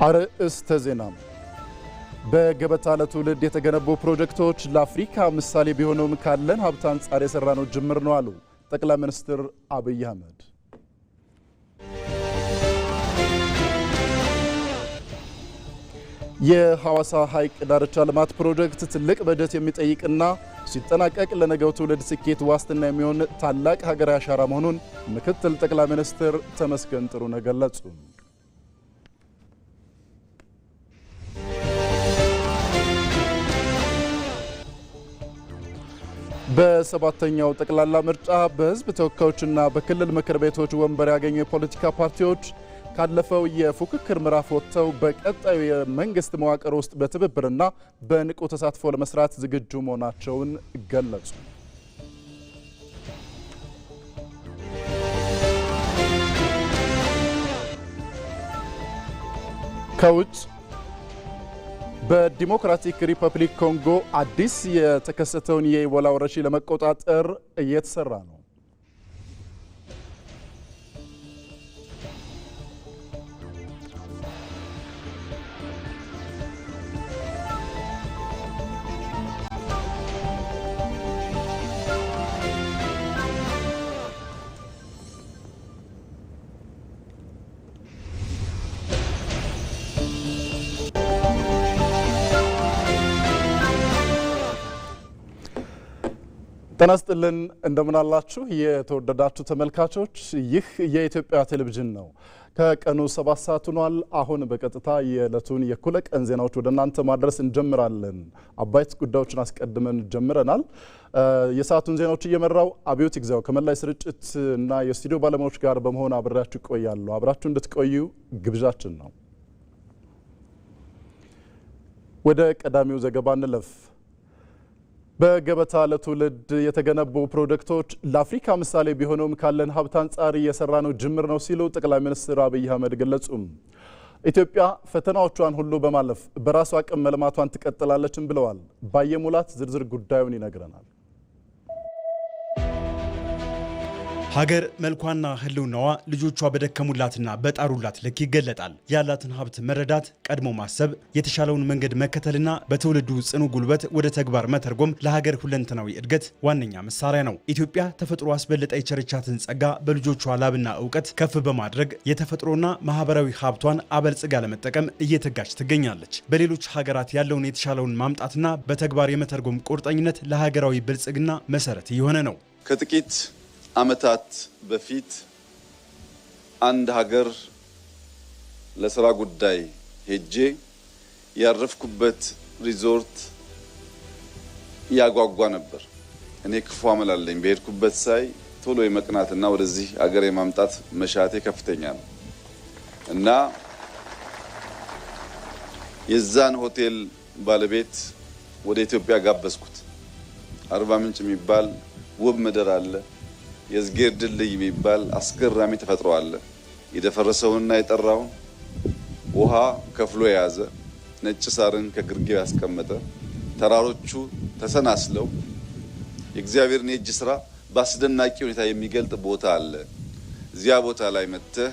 አርእስተ ዜና በገበታ ለትውልድ የተገነቡ ፕሮጀክቶች ለአፍሪካ ምሳሌ ቢሆኑም ካለን ሀብት አንጻር የሰራነው ጅምር ነው አሉ ጠቅላይ ሚኒስትር አብይ አህመድ። የሐዋሳ ሐይቅ ዳርቻ ልማት ፕሮጀክት ትልቅ በጀት የሚጠይቅና ሲጠናቀቅ ለነገው ትውልድ ስኬት ዋስትና የሚሆን ታላቅ ሀገራዊ አሻራ መሆኑን ምክትል ጠቅላይ ሚኒስትር ተመስገን ጥሩነህ ገለጹ። በሰባተኛው ጠቅላላ ምርጫ በህዝብ ተወካዮችና በክልል ምክር ቤቶች ወንበር ያገኙ የፖለቲካ ፓርቲዎች ካለፈው የፉክክር ምዕራፍ ወጥተው በቀጣዩ የመንግስት መዋቅር ውስጥ በትብብርና በንቁ ተሳትፎ ለመስራት ዝግጁ መሆናቸውን ገለጹ። ከውጭ በዲሞክራቲክ ሪፐብሊክ ኮንጎ አዲስ የተከሰተውን የኢቦላ ወረርሽኝ ለመቆጣጠር እየተሰራ ነው። ጤና ይስጥልን እንደምን አላችሁ የተወደዳችሁ ተመልካቾች፣ ይህ የኢትዮጵያ ቴሌቪዥን ነው። ከቀኑ 7 ሰዓት ሆኗል። አሁን በቀጥታ የዕለቱን የእኩለ ቀን ዜናዎች ወደ እናንተ ማድረስ እንጀምራለን። አበይት ጉዳዮችን አስቀድመን ጀምረናል። የሰዓቱን ዜናዎች እየመራው አብዮት ይግዛው ከመላይ ስርጭት እና የስቱዲዮ ባለሙያዎች ጋር በመሆን አብራችሁ ቆያለሁ። አብራችሁ እንድትቆዩ ግብዣችን ነው። ወደ ቀዳሚው ዘገባ እንለፍ። በገበታ ለትውልድ የተገነቡ ፕሮጀክቶች ለአፍሪካ ምሳሌ ቢሆኑም ካለን ሀብት አንጻር የሰራነው ጅምር ነው ሲሉ ጠቅላይ ሚኒስትር አብይ አህመድ ገለጹ። ኢትዮጵያ ፈተናዎቿን ሁሉ በማለፍ በራሷ አቅም መልማቷን ትቀጥላለችም ብለዋል። ባየሙላት ዝርዝር ጉዳዩን ይነግረናል። ሀገር መልኳና ህልውናዋ ልጆቿ በደከሙላትና በጣሩላት ልክ ይገለጣል። ያላትን ሀብት መረዳት፣ ቀድሞ ማሰብ፣ የተሻለውን መንገድ መከተልና በትውልዱ ጽኑ ጉልበት ወደ ተግባር መተርጎም ለሀገር ሁለንተናዊ እድገት ዋነኛ መሳሪያ ነው። ኢትዮጵያ ተፈጥሮ አስበልጣ የቸረቻትን ጸጋ በልጆቿ ላብና እውቀት ከፍ በማድረግ የተፈጥሮና ማህበራዊ ሀብቷን አበልጽጋ ለመጠቀም እየተጋች ትገኛለች። በሌሎች ሀገራት ያለውን የተሻለውን ማምጣትና በተግባር የመተርጎም ቁርጠኝነት ለሀገራዊ ብልጽግና መሰረት እየሆነ ነው። ከጥቂት ዓመታት በፊት አንድ ሀገር ለስራ ጉዳይ ሄጄ ያረፍኩበት ሪዞርት ያጓጓ ነበር። እኔ ክፉ አመል አለኝ። በሄድኩበት ሳይ ቶሎ የመቅናትና ወደዚህ ሀገር የማምጣት መሻቴ ከፍተኛ ነው እና የዛን ሆቴል ባለቤት ወደ ኢትዮጵያ ጋበዝኩት። አርባ ምንጭ የሚባል ውብ ምድር አለ። የዝጌር ድልድይ የሚባል አስገራሚ ተፈጥሮ አለ። የደፈረሰውንና የጠራውን ውሃ ከፍሎ የያዘ ነጭ ሳርን ከግርጌው ያስቀመጠ ተራሮቹ ተሰናስለው የእግዚአብሔርን የእጅ ስራ በአስደናቂ ሁኔታ የሚገልጥ ቦታ አለ። እዚያ ቦታ ላይ መጥተህ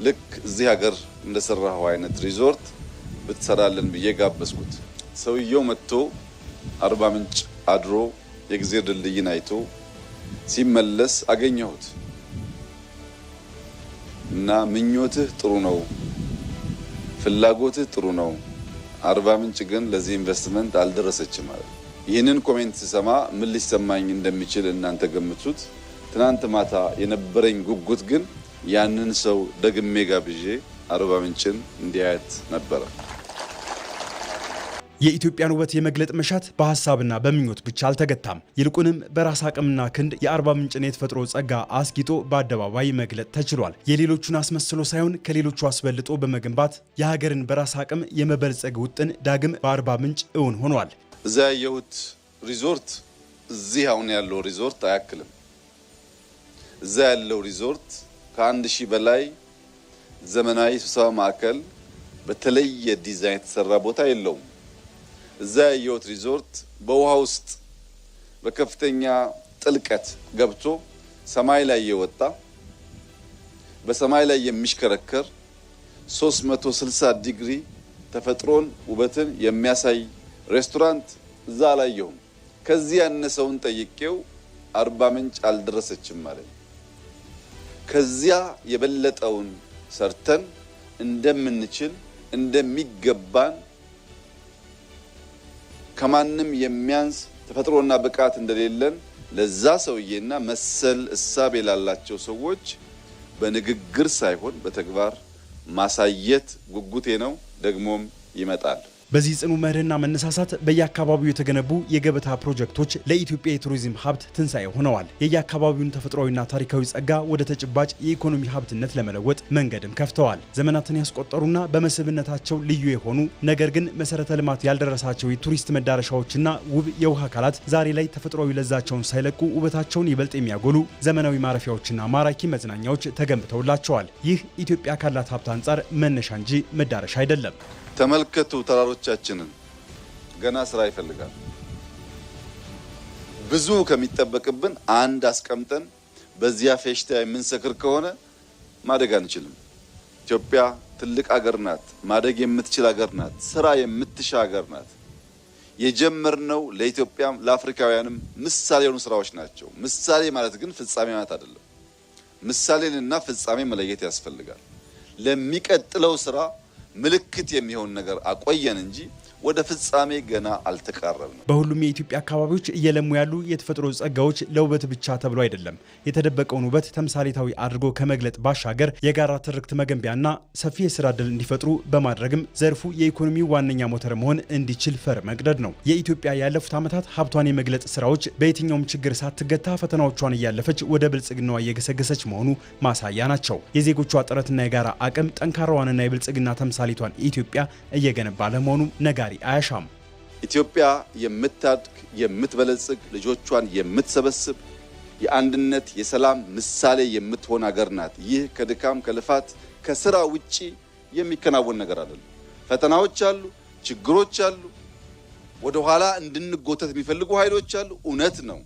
ልክ እዚህ ሀገር እንደሰራው አይነት ሪዞርት ብትሰራለን ብዬ ጋበዝኩት። ሰውየው መጥቶ አርባ ምንጭ አድሮ የእግዚአብሔር ድልድይን አይቶ ሲመለስ አገኘሁት እና ምኞትህ ጥሩ ነው፣ ፍላጎትህ ጥሩ ነው፣ አርባ ምንጭ ግን ለዚህ ኢንቨስትመንት አልደረሰችም ማለት። ይህንን ኮሜንት ስሰማ ምን ሊሰማኝ እንደሚችል እናንተ ገምቱት። ትናንት ማታ የነበረኝ ጉጉት ግን ያንን ሰው ደግሜ ጋብዤ አርባ ምንጭን እንዲያያት ነበረ። የኢትዮጵያን ውበት የመግለጥ መሻት በሐሳብና በምኞት ብቻ አልተገታም። ይልቁንም በራስ አቅምና ክንድ የአርባ ምንጭን የተፈጥሮ ጸጋ አስጊጦ በአደባባይ መግለጥ ተችሏል። የሌሎቹን አስመስሎ ሳይሆን ከሌሎቹ አስበልጦ በመገንባት የሀገርን በራስ አቅም የመበልጸግ ውጥን ዳግም በአርባ ምንጭ እውን ሆኗል። እዛ ያየሁት ሪዞርት እዚህ አሁን ያለው ሪዞርት አያክልም። እዛ ያለው ሪዞርት ከ1000 በላይ ዘመናዊ ስብሰባ ማዕከል በተለየ ዲዛይን የተሰራ ቦታ የለውም። እዛ ያየሁት ሪዞርት በውሃ ውስጥ በከፍተኛ ጥልቀት ገብቶ ሰማይ ላይ የወጣ በሰማይ ላይ የሚሽከረከር 360 ዲግሪ ተፈጥሮን ውበትን የሚያሳይ ሬስቶራንት እዛ አላየሁም። ከዚህ ያነሰውን ጠይቄው አርባ ምንጭ አልደረሰችም ማለት ነው። ከዚያ የበለጠውን ሰርተን እንደምንችል እንደሚገባን ከማንም የሚያንስ ተፈጥሮና ብቃት እንደሌለን ለዛ ሰውዬና መሰል እሳቤ ላላቸው ሰዎች በንግግር ሳይሆን በተግባር ማሳየት ጉጉቴ ነው። ደግሞም ይመጣል። በዚህ ጽኑ መርህና መነሳሳት በየአካባቢው የተገነቡ የገበታ ፕሮጀክቶች ለኢትዮጵያ የቱሪዝም ሀብት ትንሳኤ ሆነዋል። የየአካባቢውን ተፈጥሯዊና ታሪካዊ ጸጋ ወደ ተጨባጭ የኢኮኖሚ ሀብትነት ለመለወጥ መንገድም ከፍተዋል። ዘመናትን ያስቆጠሩና በመስህብነታቸው ልዩ የሆኑ ነገር ግን መሰረተ ልማት ያልደረሳቸው የቱሪስት መዳረሻዎችና ውብ የውሃ አካላት ዛሬ ላይ ተፈጥሯዊ ለዛቸውን ሳይለቁ ውበታቸውን ይበልጥ የሚያጎሉ ዘመናዊ ማረፊያዎችና ማራኪ መዝናኛዎች ተገንብተውላቸዋል። ይህ ኢትዮጵያ ካላት ሀብት አንጻር መነሻ እንጂ መዳረሻ አይደለም። ተመልከቱ ተራሮቻችንን። ገና ስራ ይፈልጋል። ብዙ ከሚጠበቅብን አንድ አስቀምጠን በዚያ ፌሽታ የምንሰክር ከሆነ ማደግ አንችልም። ኢትዮጵያ ትልቅ አገር ናት። ማደግ የምትችል አገር ናት። ስራ የምትሻ አገር ናት። የጀመርነው ለኢትዮጵያም ለአፍሪካውያንም ምሳሌ የሆኑ ስራዎች ናቸው። ምሳሌ ማለት ግን ፍጻሜ ማለት አይደለም። ምሳሌንና ፍጻሜ መለየት ያስፈልጋል። ለሚቀጥለው ስራ ምልክት የሚሆን ነገር አቆየን እንጂ ወደ ፍጻሜ ገና አልተቃረብንም። በሁሉም የኢትዮጵያ አካባቢዎች እየለሙ ያሉ የተፈጥሮ ጸጋዎች ለውበት ብቻ ተብሎ አይደለም። የተደበቀውን ውበት ተምሳሌታዊ አድርጎ ከመግለጥ ባሻገር የጋራ ትርክት መገንቢያና ሰፊ የስራ ዕድል እንዲፈጥሩ በማድረግም ዘርፉ የኢኮኖሚው ዋነኛ ሞተር መሆን እንዲችል ፈር መቅደድ ነው። የኢትዮጵያ ያለፉት ዓመታት ሀብቷን የመግለጥ ስራዎች በየትኛውም ችግር ሳትገታ ፈተናዎቿን እያለፈች ወደ ብልጽግናዋ እየገሰገሰች መሆኑ ማሳያ ናቸው። የዜጎቿ ጥረትና የጋራ አቅም ጠንካራዋንና የብልጽግና ተምሳሌቷን ኢትዮጵያ እየገነባ ለመሆኑ ነጋሪ አያሻም። ኢትዮጵያ የምታድግ የምትበለጽግ ልጆቿን የምትሰበስብ የአንድነት የሰላም ምሳሌ የምትሆን ሀገር ናት። ይህ ከድካም ከልፋት ከስራ ውጪ የሚከናወን ነገር አይደለም። ፈተናዎች አሉ፣ ችግሮች አሉ፣ ወደ ኋላ እንድንጎተት የሚፈልጉ ኃይሎች አሉ። እውነት ነው።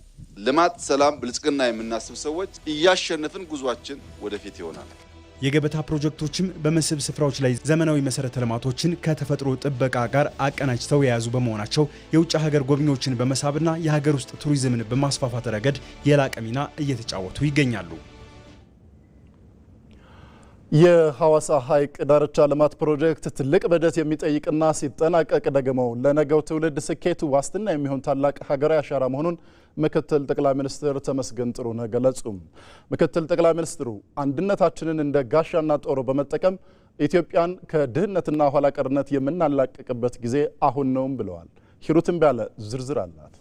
ልማት፣ ሰላም፣ ብልጽግና የምናስብ ሰዎች እያሸነፍን ጉዟችን ወደፊት ይሆናል። የገበታ ፕሮጀክቶችም በመስህብ ስፍራዎች ላይ ዘመናዊ መሰረተ ልማቶችን ከተፈጥሮ ጥበቃ ጋር አቀናጅተው የያዙ በመሆናቸው የውጭ ሀገር ጎብኚዎችን በመሳብና የሀገር ውስጥ ቱሪዝምን በማስፋፋት ረገድ የላቀ ሚና እየተጫወቱ ይገኛሉ። የሐዋሳ ሐይቅ ዳርቻ ልማት ፕሮጀክት ትልቅ በጀት የሚጠይቅና ሲጠናቀቅ ደግሞ ለነገው ትውልድ ስኬቱ ዋስትና የሚሆን ታላቅ ሀገራዊ አሻራ መሆኑን ምክትል ጠቅላይ ሚኒስትር ተመስገን ጥሩነህ ገለጹ። ምክትል ጠቅላይ ሚኒስትሩ አንድነታችንን እንደ ጋሻና ጦር በመጠቀም ኢትዮጵያን ከድህነትና ኋላ ቀርነት የምናላቅቅበት ጊዜ አሁን ነውም ብለዋል። ሂሩትም ባለ ዝርዝር አላት።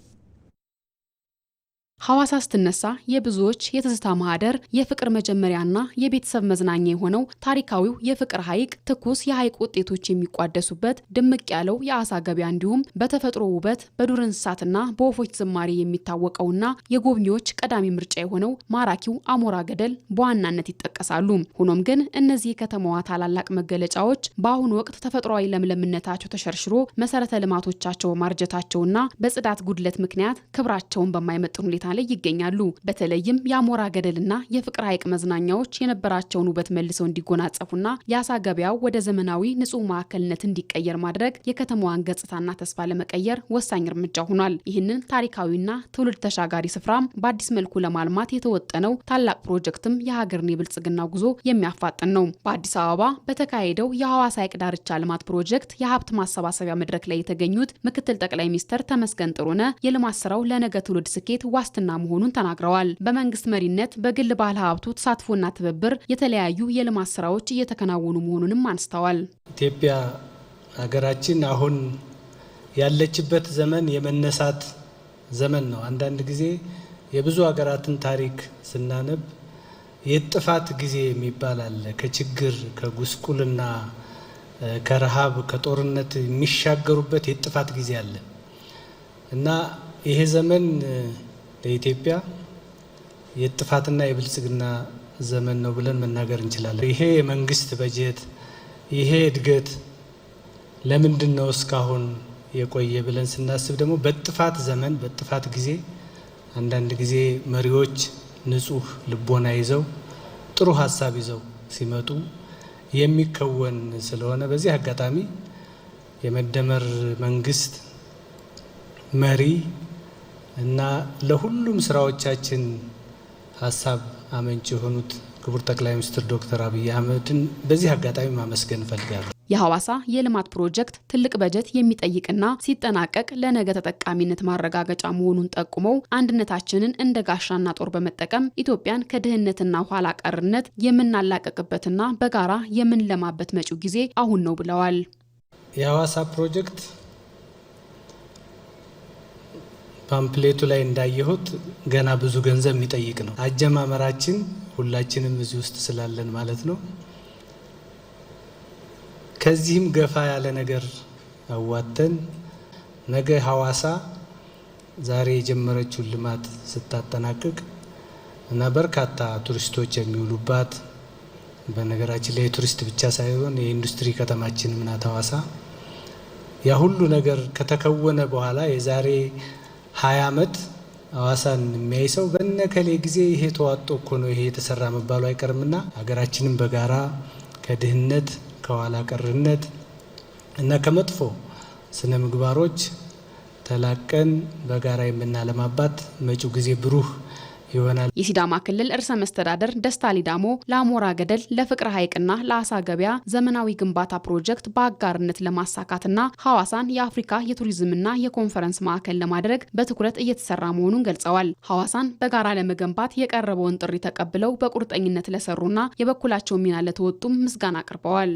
ሐዋሳ ስትነሳ የብዙዎች የትዝታ ማህደር የፍቅር መጀመሪያና የቤተሰብ መዝናኛ የሆነው ታሪካዊው የፍቅር ሐይቅ ትኩስ የሐይቅ ውጤቶች የሚቋደሱበት ድምቅ ያለው የአሳ ገበያ እንዲሁም በተፈጥሮ ውበት በዱር እንስሳትና በወፎች ዝማሬ የሚታወቀውና የጎብኚዎች ቀዳሚ ምርጫ የሆነው ማራኪው አሞራ ገደል በዋናነት ይጠቀሳሉ። ሆኖም ግን እነዚህ የከተማዋ ታላላቅ መገለጫዎች በአሁኑ ወቅት ተፈጥሯዊ ለምለምነታቸው ተሸርሽሮ መሰረተ ልማቶቻቸው ማርጀታቸውና በጽዳት ጉድለት ምክንያት ክብራቸውን በማይመጥን ሁኔታ ላይ ይገኛሉ። በተለይም የአሞራ ገደልና የፍቅር ሐይቅ መዝናኛዎች የነበራቸውን ውበት መልሰው እንዲጎናጸፉና የአሳ ገበያው ወደ ዘመናዊ ንጹህ ማዕከልነት እንዲቀየር ማድረግ የከተማዋን ገጽታና ተስፋ ለመቀየር ወሳኝ እርምጃ ሆኗል። ይህንን ታሪካዊና ትውልድ ተሻጋሪ ስፍራም በአዲስ መልኩ ለማልማት የተወጠነው ታላቅ ፕሮጀክትም የሀገርን የብልጽግና ጉዞ የሚያፋጥን ነው። በአዲስ አበባ በተካሄደው የሐዋሳ ሐይቅ ዳርቻ ልማት ፕሮጀክት የሀብት ማሰባሰቢያ መድረክ ላይ የተገኙት ምክትል ጠቅላይ ሚኒስትር ተመስገን ጥሩነህ የልማት ስራው ለነገ ትውልድ ስኬት ዋስትና መሆኑን ተናግረዋል። በመንግስት መሪነት በግል ባለ ሀብቱ ተሳትፎና ትብብር የተለያዩ የልማት ስራዎች እየተከናወኑ መሆኑንም አንስተዋል። ኢትዮጵያ ሀገራችን አሁን ያለችበት ዘመን የመነሳት ዘመን ነው። አንዳንድ ጊዜ የብዙ ሀገራትን ታሪክ ስናነብ የጥፋት ጊዜ የሚባል አለ። ከችግር ከጉስቁልና ከረሃብ ከጦርነት የሚሻገሩበት የጥፋት ጊዜ አለ እና ይሄ ዘመን ለኢትዮጵያ የጥፋትና የብልጽግና ዘመን ነው ብለን መናገር እንችላለን። ይሄ የመንግስት በጀት ይሄ እድገት ለምንድን ነው እስካሁን የቆየ ብለን ስናስብ ደግሞ በጥፋት ዘመን በጥፋት ጊዜ አንዳንድ ጊዜ መሪዎች ንጹህ ልቦና ይዘው ጥሩ ሀሳብ ይዘው ሲመጡ የሚከወን ስለሆነ በዚህ አጋጣሚ የመደመር መንግስት መሪ እና ለሁሉም ስራዎቻችን ሀሳብ አመንጭ የሆኑት ክቡር ጠቅላይ ሚኒስትር ዶክተር አብይ አህመድን በዚህ አጋጣሚ ማመስገን እፈልጋለሁ። የሐዋሳ የልማት ፕሮጀክት ትልቅ በጀት የሚጠይቅና ሲጠናቀቅ ለነገ ተጠቃሚነት ማረጋገጫ መሆኑን ጠቁመው አንድነታችንን እንደ ጋሻና ጦር በመጠቀም ኢትዮጵያን ከድህነትና ኋላ ቀርነት የምናላቀቅበትና በጋራ የምንለማበት መጪው ጊዜ አሁን ነው ብለዋል። የሐዋሳ ፕሮጀክት ፓምፕሌቱ ላይ እንዳየሁት ገና ብዙ ገንዘብ የሚጠይቅ ነው። አጀማመራችን ሁላችንም እዚህ ውስጥ ስላለን ማለት ነው። ከዚህም ገፋ ያለ ነገር አዋተን ነገ ሐዋሳ ዛሬ የጀመረችውን ልማት ስታጠናቅቅ እና በርካታ ቱሪስቶች የሚውሉባት በነገራችን ላይ ቱሪስት ብቻ ሳይሆን የኢንዱስትሪ ከተማችን ናት ሐዋሳ። ያ ሁሉ ነገር ከተከወነ በኋላ የዛሬ 20 ዓመት ሐዋሳን የሚያይ ሰው በነከሌ ጊዜ ይሄ ተዋጦ እኮ ነው ይሄ የተሰራ መባሉ አይቀርምና ሀገራችንን በጋራ ከድህነት ከኋላ ቀርነት እና ከመጥፎ ስነ ምግባሮች ተላቀን በጋራ የምናለማባት መጪው ጊዜ ብሩህ ይሆናል። የሲዳማ ክልል ርዕሰ መስተዳደር ደስታ ሊዳሞ ለአሞራ ገደል ለፍቅር ሐይቅና ለአሳ ገበያ ዘመናዊ ግንባታ ፕሮጀክት በአጋርነት ለማሳካትና ሐዋሳን የአፍሪካ የቱሪዝምና የኮንፈረንስ ማዕከል ለማድረግ በትኩረት እየተሰራ መሆኑን ገልጸዋል። ሐዋሳን በጋራ ለመገንባት የቀረበውን ጥሪ ተቀብለው በቁርጠኝነት ለሰሩና የበኩላቸውን ሚና ለተወጡም ምስጋና አቅርበዋል።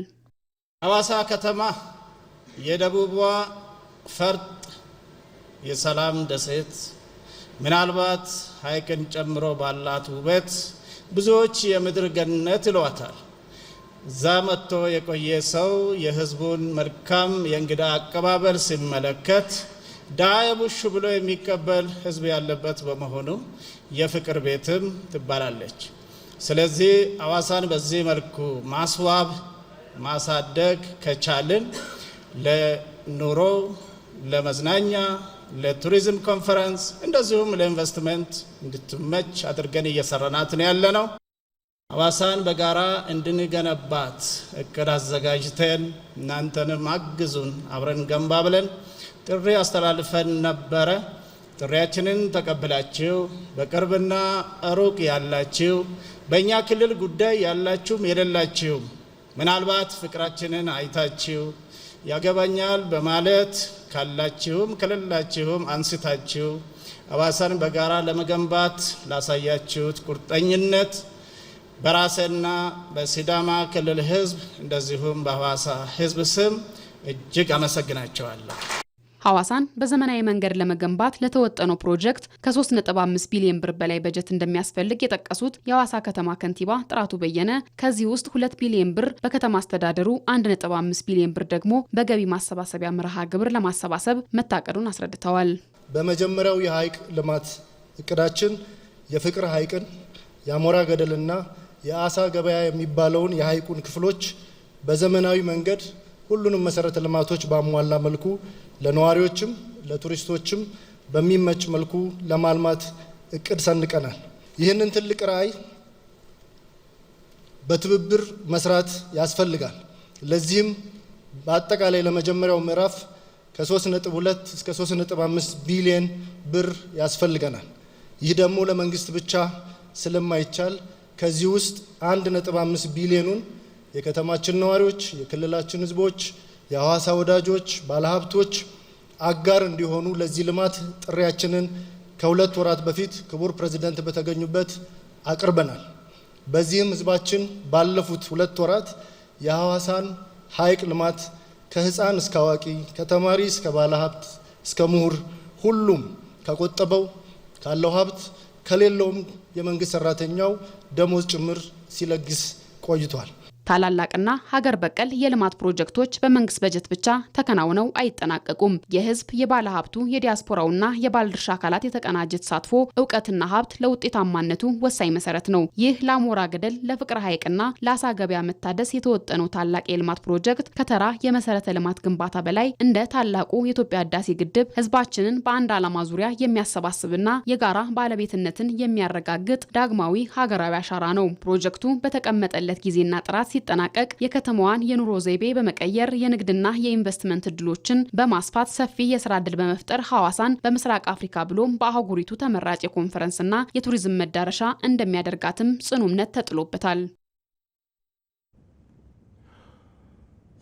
ሐዋሳ ከተማ የደቡቧ ፈርጥ የሰላም ደሴት ምናልባት ሐይቅን ጨምሮ ባላት ውበት ብዙዎች የምድር ገነት ይሏታል። እዛ መጥቶ የቆየ ሰው የሕዝቡን መልካም የእንግዳ አቀባበል ሲመለከት ዳይቡሽ ብሎ የሚቀበል ሕዝብ ያለበት በመሆኑ የፍቅር ቤትም ትባላለች። ስለዚህ ሐዋሳን በዚህ መልኩ ማስዋብ ማሳደግ ከቻልን ለኑሮ፣ ለመዝናኛ፣ ለቱሪዝም ኮንፈረንስ እንደዚሁም ለኢንቨስትመንት እንድትመች አድርገን እየሰራናት ነው ያለነው። ሐዋሳን በጋራ እንድንገነባት እቅድ አዘጋጅተን እናንተንም አግዙን አብረን ገንባ ብለን ጥሪ አስተላልፈን ነበረ። ጥሪያችንን ተቀብላችሁ በቅርብና ሩቅ ያላችሁ በእኛ ክልል ጉዳይ ያላችሁም የሌላችሁም ምናልባት ፍቅራችንን አይታችሁ ያገባኛል በማለት ካላችሁም ከሌላችሁም አንስታችሁ ሐዋሳን በጋራ ለመገንባት ላሳያችሁት ቁርጠኝነት በራሴና በሲዳማ ክልል ሕዝብ እንደዚሁም በሐዋሳ ሕዝብ ስም እጅግ አመሰግናቸዋለሁ። ሐዋሳን በዘመናዊ መንገድ ለመገንባት ለተወጠነው ፕሮጀክት ከ3.5 ቢሊዮን ብር በላይ በጀት እንደሚያስፈልግ የጠቀሱት የሐዋሳ ከተማ ከንቲባ ጥራቱ በየነ ከዚህ ውስጥ 2 ቢሊዮን ብር በከተማ አስተዳደሩ 1.5 ቢሊዮን ብር ደግሞ በገቢ ማሰባሰቢያ መርሃ ግብር ለማሰባሰብ መታቀዱን አስረድተዋል። በመጀመሪያው የሐይቅ ልማት እቅዳችን የፍቅር ሐይቅን የአሞራ ገደልና የአሳ ገበያ የሚባለውን የሐይቁን ክፍሎች በዘመናዊ መንገድ ሁሉንም መሰረተ ልማቶች ባሟላ መልኩ ለነዋሪዎችም ለቱሪስቶችም በሚመች መልኩ ለማልማት እቅድ ሰንቀናል። ይህንን ትልቅ ራዕይ በትብብር መስራት ያስፈልጋል። ለዚህም በአጠቃላይ ለመጀመሪያው ምዕራፍ ከ3.2 እስከ 3.5 ቢሊዮን ብር ያስፈልገናል። ይህ ደግሞ ለመንግስት ብቻ ስለማይቻል ከዚህ ውስጥ 1.5 ቢሊዮኑን የከተማችን ነዋሪዎች፣ የክልላችን ህዝቦች፣ የሐዋሳ ወዳጆች፣ ባለሀብቶች አጋር እንዲሆኑ ለዚህ ልማት ጥሪያችንን ከ2 ወራት በፊት ክቡር ፕሬዝዳንት በተገኙበት አቅርበናል። በዚህም ህዝባችን ባለፉት 2 ወራት የሐዋሳን ሐይቅ ልማት ከህፃን እስከ አዋቂ፣ ከተማሪ እስከ ባለሀብት እስከ ምሁር ሁሉም ከቆጠበው ካለው ሀብት ከሌለውም የመንግስት ሰራተኛው ደሞዝ ጭምር ሲለግስ ቆይቷል። ታላላቅና ሀገር በቀል የልማት ፕሮጀክቶች በመንግስት በጀት ብቻ ተከናውነው አይጠናቀቁም። የህዝብ የባለ ሀብቱ የዲያስፖራውና የባለድርሻ አካላት የተቀናጀ ተሳትፎ እውቀትና ሀብት ለውጤታማነቱ ወሳኝ መሰረት ነው። ይህ ለአሞራ ገደል ለፍቅር ሐይቅና ለአሳ ገበያ መታደስ የተወጠነው ታላቅ የልማት ፕሮጀክት ከተራ የመሰረተ ልማት ግንባታ በላይ እንደ ታላቁ የኢትዮጵያ ህዳሴ ግድብ ህዝባችንን በአንድ ዓላማ ዙሪያ የሚያሰባስብና የጋራ ባለቤትነትን የሚያረጋግጥ ዳግማዊ ሀገራዊ አሻራ ነው። ፕሮጀክቱ በተቀመጠለት ጊዜና ጥራት ሲጠናቀቅ የከተማዋን የኑሮ ዘይቤ በመቀየር የንግድና የኢንቨስትመንት እድሎችን በማስፋት ሰፊ የስራ እድል በመፍጠር ሐዋሳን በምስራቅ አፍሪካ ብሎም በአህጉሪቱ ተመራጭ የኮንፈረንስና የቱሪዝም መዳረሻ እንደሚያደርጋትም ጽኑ እምነት ተጥሎበታል።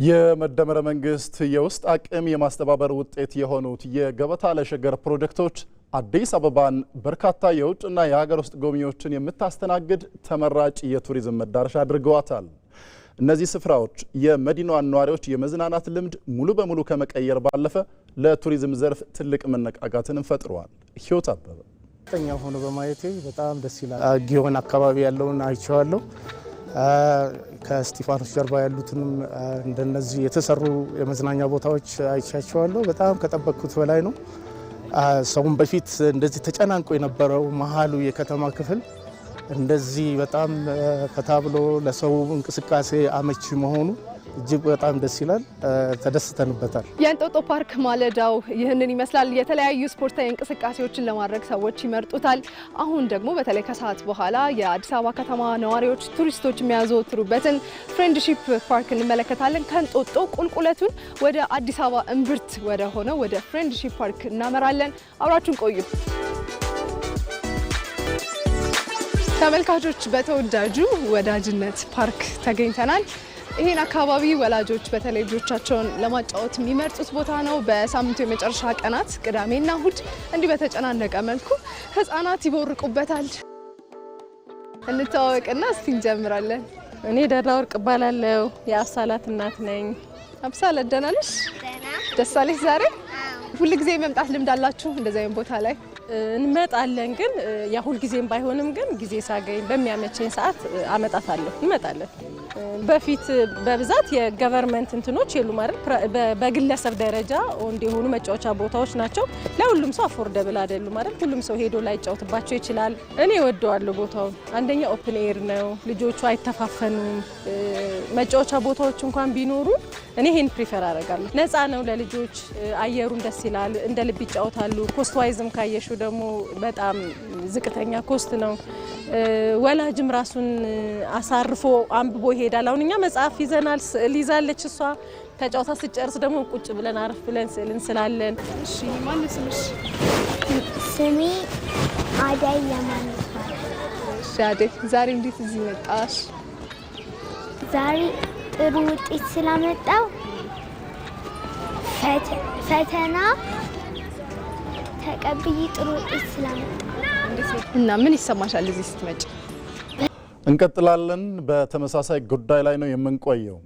የመደመር መንግስት የውስጥ አቅም የማስተባበር ውጤት የሆኑት የገበታ ለሸገር ፕሮጀክቶች አዲስ አበባን በርካታ የውጭና የሀገር ውስጥ ጎብኚዎችን የምታስተናግድ ተመራጭ የቱሪዝም መዳረሻ አድርገዋታል። እነዚህ ስፍራዎች የመዲናዋን ነዋሪዎች የመዝናናት ልምድ ሙሉ በሙሉ ከመቀየር ባለፈ ለቱሪዝም ዘርፍ ትልቅ መነቃቃትን ፈጥረዋል። ህይወት አበበ ተኛ ሆኖ በማየቴ በጣም ደስ ይላል። ጊዮን አካባቢ ያለውን አይቼዋለሁ። ከስቲፋኖስ ጀርባ ያሉትንም እንደነዚህ የተሰሩ የመዝናኛ ቦታዎች አይቻቸዋለሁ። በጣም ከጠበቅኩት በላይ ነው። ሰውን በፊት እንደዚህ ተጨናንቆ የነበረው መሀሉ የከተማ ክፍል እንደዚህ በጣም ፈታ ብሎ ለሰው እንቅስቃሴ አመቺ መሆኑ እጅግ በጣም ደስ ይላል። ተደስተንበታል። የእንጦጦ ፓርክ ማለዳው ይህንን ይመስላል። የተለያዩ ስፖርታዊ እንቅስቃሴዎችን ለማድረግ ሰዎች ይመርጡታል። አሁን ደግሞ በተለይ ከሰዓት በኋላ የአዲስ አበባ ከተማ ነዋሪዎች፣ ቱሪስቶች የሚያዘወትሩበትን ፍሬንድሺፕ ፓርክ እንመለከታለን። ከእንጦጦ ቁልቁለቱን ወደ አዲስ አበባ እምብርት ወደ ሆነው ወደ ፍሬንድሺፕ ፓርክ እናመራለን። አብራችሁን ቆዩ። ተመልካቾች በተወዳጁ ወዳጅነት ፓርክ ተገኝተናል። ይህን አካባቢ ወላጆች በተለይ ልጆቻቸውን ለማጫወት የሚመርጡት ቦታ ነው። በሳምንቱ የመጨረሻ ቀናት ቅዳሜና እሁድ እንዲህ በተጨናነቀ መልኩ ህፃናት ይቦርቁበታል። እንተዋወቅና እስቲ እንጀምራለን። እኔ ደህና ወርቅ እባላለሁ። የአብሳላት እናት ነኝ። አብሳላት ደህና ነሽ? ደስ አለሽ ዛሬ? ሁልጊዜ መምጣት ልምድ አላችሁ እንደዚህ አይነት ቦታ ላይ? እንመጣለን፣ ግን ያ ሁልጊዜም ባይሆንም ግን ጊዜ ሳገኝ በሚያመቸኝ ሰዓት አመጣታለሁ። እንመጣለን። በፊት በብዛት የገቨርንመንት እንትኖች የሉ ማለት በግለሰብ ደረጃ እንዲሆኑ መጫወቻ ቦታዎች ናቸው። ለሁሉም ሰው አፎርደብል አይደሉም ማለት ሁሉም ሰው ሄዶ ላይጫወትባቸው ይችላል። እኔ እወደዋለሁ ቦታውን። አንደኛ ኦፕን ኤር ነው፣ ልጆቹ አይተፋፈኑም። መጫወቻ ቦታዎች እንኳን ቢኖሩ እኔ ይሄን ፕሪፈር አደርጋለሁ። ነፃ ነው ለልጆች፣ አየሩን ደስ ይላል፣ እንደ ልብ ይጫወታሉ። ኮስት ዋይዝም ካየሹ ደግሞ በጣም ዝቅተኛ ኮስት ነው። ወላጅም ራሱን አሳርፎ አንብቦ ይሄዳል። አሁን እኛ መጽሐፍ ይዘናል፣ ስዕል ይዛለች እሷ። ተጫውታ ስጨርስ ደግሞ ቁጭ ብለን አረፍ ብለን ስዕል እንስላለን። እሺ ማን ስምሽ? ስሜ አዳይ የማን ይባላል። እሺ አዳይ፣ ዛሬ እንዴት እዚህ መጣሽ? ዛሬ ጥሩ ውጤት ስላመጣው ፈተና ተቀብዬ ጥሩ ውጤት ስላመጣው። እና ምን ይሰማሻል እዚህ ስትመጪ? እንቀጥላለን። በተመሳሳይ ጉዳይ ላይ ነው የምንቆየው።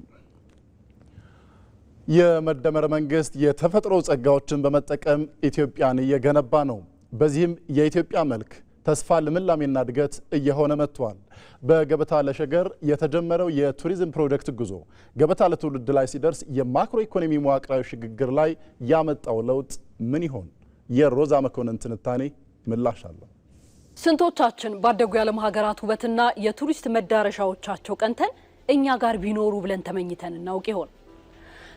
የመደመር መንግስት የተፈጥሮ ጸጋዎችን በመጠቀም ኢትዮጵያን እየገነባ ነው። በዚህም የኢትዮጵያ መልክ፣ ተስፋ፣ ልምላሜና እድገት እየሆነ መጥቷል። በገበታ ለሸገር የተጀመረው የቱሪዝም ፕሮጀክት ጉዞ ገበታ ለትውልድ ላይ ሲደርስ የማክሮ ኢኮኖሚ መዋቅራዊ ሽግግር ላይ ያመጣው ለውጥ ምን ይሆን? የሮዛ መኮንን ትንታኔ ምላሽ አለው። ስንቶቻችን ባደጉ የዓለም ሀገራት ውበትና የቱሪስት መዳረሻዎቻቸው ቀንተን እኛ ጋር ቢኖሩ ብለን ተመኝተን እናውቅ ይሆን?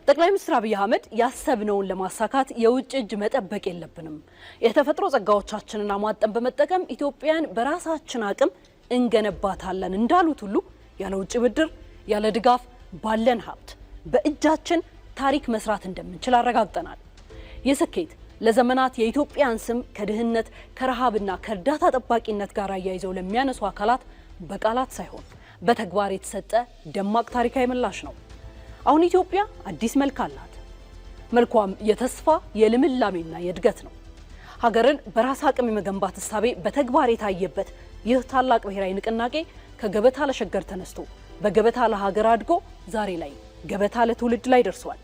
ጠቅላይ ሚኒስትር አብይ አህመድ ያሰብነውን ለማሳካት የውጭ እጅ መጠበቅ የለብንም፣ የተፈጥሮ ጸጋዎቻችንን አሟጠን በመጠቀም ኢትዮጵያን በራሳችን አቅም እንገነባታለን እንዳሉት ሁሉ ያለ ውጭ ብድር፣ ያለ ድጋፍ ባለን ሀብት በእጃችን ታሪክ መስራት እንደምንችል አረጋግጠናል። የስኬት ለዘመናት የኢትዮጵያን ስም ከድህነት ከረሃብና ከእርዳታ ጠባቂነት ጋር አያይዘው ለሚያነሱ አካላት በቃላት ሳይሆን በተግባር የተሰጠ ደማቅ ታሪካዊ ምላሽ ነው። አሁን ኢትዮጵያ አዲስ መልክ አላት። መልኳም የተስፋ የልምላሜና የእድገት ነው። ሀገርን በራስ አቅም የመገንባት እሳቤ በተግባር የታየበት ይህ ታላቅ ብሔራዊ ንቅናቄ ከገበታ ለሸገር ተነስቶ በገበታ ለሀገር አድጎ ዛሬ ላይ ገበታ ለትውልድ ላይ ደርሷል።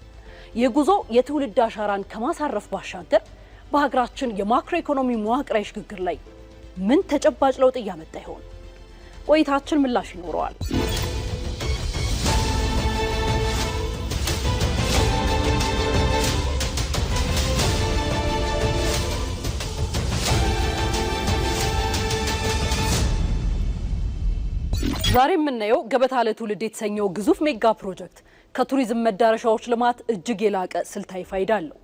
ይህ ጉዞ የትውልድ አሻራን ከማሳረፍ ባሻገር በሀገራችን የማክሮ ኢኮኖሚ መዋቅራዊ ሽግግር ላይ ምን ተጨባጭ ለውጥ እያመጣ ይሆን? ቆይታችን ምላሽ ይኖረዋል። ዛሬ የምናየው ገበታ ለትውልድ የተሰኘው ግዙፍ ሜጋ ፕሮጀክት ከቱሪዝም መዳረሻዎች ልማት እጅግ የላቀ ስልታዊ ፋይዳ አለው።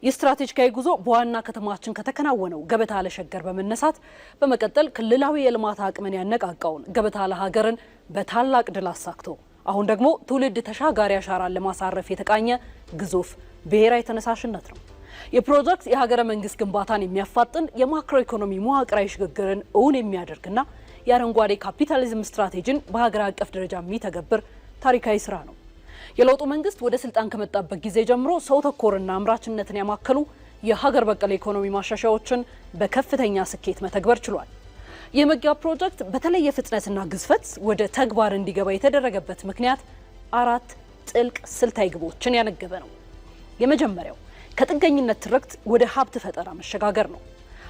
የስትራቴጂካዊ ጉዞ በዋና ከተማችን ከተከናወነው ገበታ ለሸገር በመነሳት በመቀጠል ክልላዊ የልማት አቅምን ያነቃቃውን ገበታ ለሀገርን በታላቅ ድል አሳክቶ አሁን ደግሞ ትውልድ ተሻጋሪ አሻራን ለማሳረፍ የተቃኘ ግዙፍ ብሔራዊ ተነሳሽነት ነው። የፕሮጀክት የሀገረ መንግስት ግንባታን የሚያፋጥን የማክሮ ኢኮኖሚ መዋቅራዊ ሽግግርን እውን የሚያደርግና የአረንጓዴ ካፒታሊዝም ስትራቴጂን በሀገር አቀፍ ደረጃ የሚተገብር ታሪካዊ ስራ ነው። የለውጡ መንግስት ወደ ስልጣን ከመጣበት ጊዜ ጀምሮ ሰው ተኮርና አምራችነትን ያማከሉ የሀገር በቀል ኢኮኖሚ ማሻሻያዎችን በከፍተኛ ስኬት መተግበር ችሏል። የመጋ ፕሮጀክት በተለየ ፍጥነትና ግዝፈት ወደ ተግባር እንዲገባ የተደረገበት ምክንያት 4 ጥልቅ ስልታዊ ግቦችን ያነገበ ነው። የመጀመሪያው ከጥገኝነት ትርክት ወደ ሀብት ፈጠራ መሸጋገር ነው።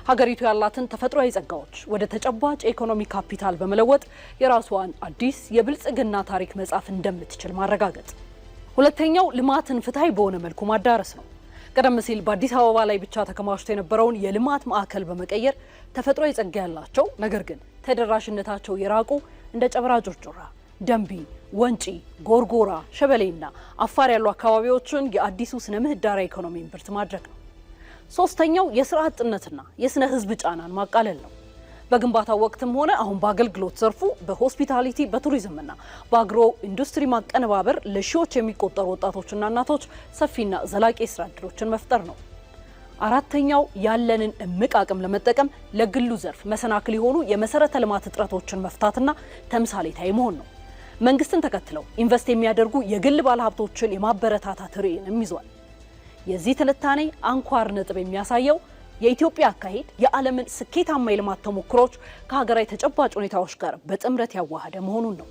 ሀገሪቱ ያላትን ተፈጥሯዊ ጸጋዎች ወደ ተጨባጭ የኢኮኖሚ ካፒታል በመለወጥ የራሷን አዲስ የብልጽግና ታሪክ መጻፍ እንደምትችል ማረጋገጥ። ሁለተኛው ልማትን ፍትሃዊ በሆነ መልኩ ማዳረስ ነው። ቀደም ሲል በአዲስ አበባ ላይ ብቻ ተከማችቶ የነበረውን የልማት ማዕከል በመቀየር ተፈጥሯዊ ጸጋ ያላቸው ነገር ግን ተደራሽነታቸው የራቁ እንደ ጨበራ ጩርጩራ፣ ደንቢ፣ ወንጪ፣ ጎርጎራ፣ ሸበሌና አፋር ያሉ አካባቢዎችን የአዲሱ ስነ ምህዳራዊ ኢኮኖሚ እምብርት ማድረግ ነው። ሶስተኛው የስራ አጥነትና የስነ ህዝብ ጫናን ማቃለል ነው። በግንባታው ወቅትም ሆነ አሁን በአገልግሎት ዘርፉ በሆስፒታሊቲ፣ በቱሪዝምና በአግሮ ኢንዱስትሪ ማቀነባበር ለሺዎች የሚቆጠሩ ወጣቶችና እናቶች ሰፊና ዘላቂ የስራ እድሎችን መፍጠር ነው። አራተኛው ያለንን እምቅ አቅም ለመጠቀም ለግሉ ዘርፍ መሰናክል የሆኑ የመሰረተ ልማት እጥረቶችን መፍታትና ተምሳሌታዊ መሆን ነው። መንግስትን ተከትለው ኢንቨስት የሚያደርጉ የግል ባለሀብቶችን የማበረታታት ርዕይንም ይዟል። የዚህ ትንታኔ አንኳር ነጥብ የሚያሳየው የኢትዮጵያ አካሄድ የዓለምን ስኬታማ የልማት ተሞክሮች ከሀገራዊ ተጨባጭ ሁኔታዎች ጋር በጥምረት ያዋሃደ መሆኑን ነው።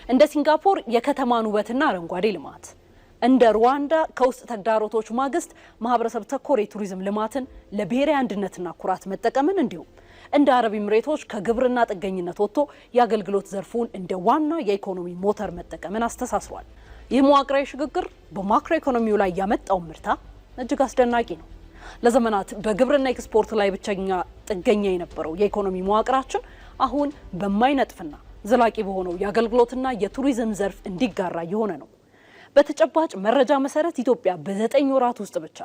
እንደ ሲንጋፖር የከተማን ውበትና አረንጓዴ ልማት፣ እንደ ሩዋንዳ ከውስጥ ተግዳሮቶች ማግስት ማህበረሰብ ተኮር የቱሪዝም ልማትን ለብሔራዊ አንድነትና ኩራት መጠቀምን፣ እንዲሁም እንደ አረብ ኤምሬቶች ከግብርና ጥገኝነት ወጥቶ የአገልግሎት ዘርፉን እንደ ዋና የኢኮኖሚ ሞተር መጠቀምን አስተሳስሯል። ይህ መዋቅራዊ ሽግግር በማክሮ ኢኮኖሚው ላይ ያመጣው ምርታ እጅግ አስደናቂ ነው። ለዘመናት በግብርና ኤክስፖርት ላይ ብቸኛ ጥገኛ የነበረው የኢኮኖሚ መዋቅራችን አሁን በማይነጥፍና ዘላቂ በሆነው የአገልግሎትና የቱሪዝም ዘርፍ እንዲጋራ የሆነ ነው። በተጨባጭ መረጃ መሰረት ኢትዮጵያ በ9 ወራት ውስጥ ብቻ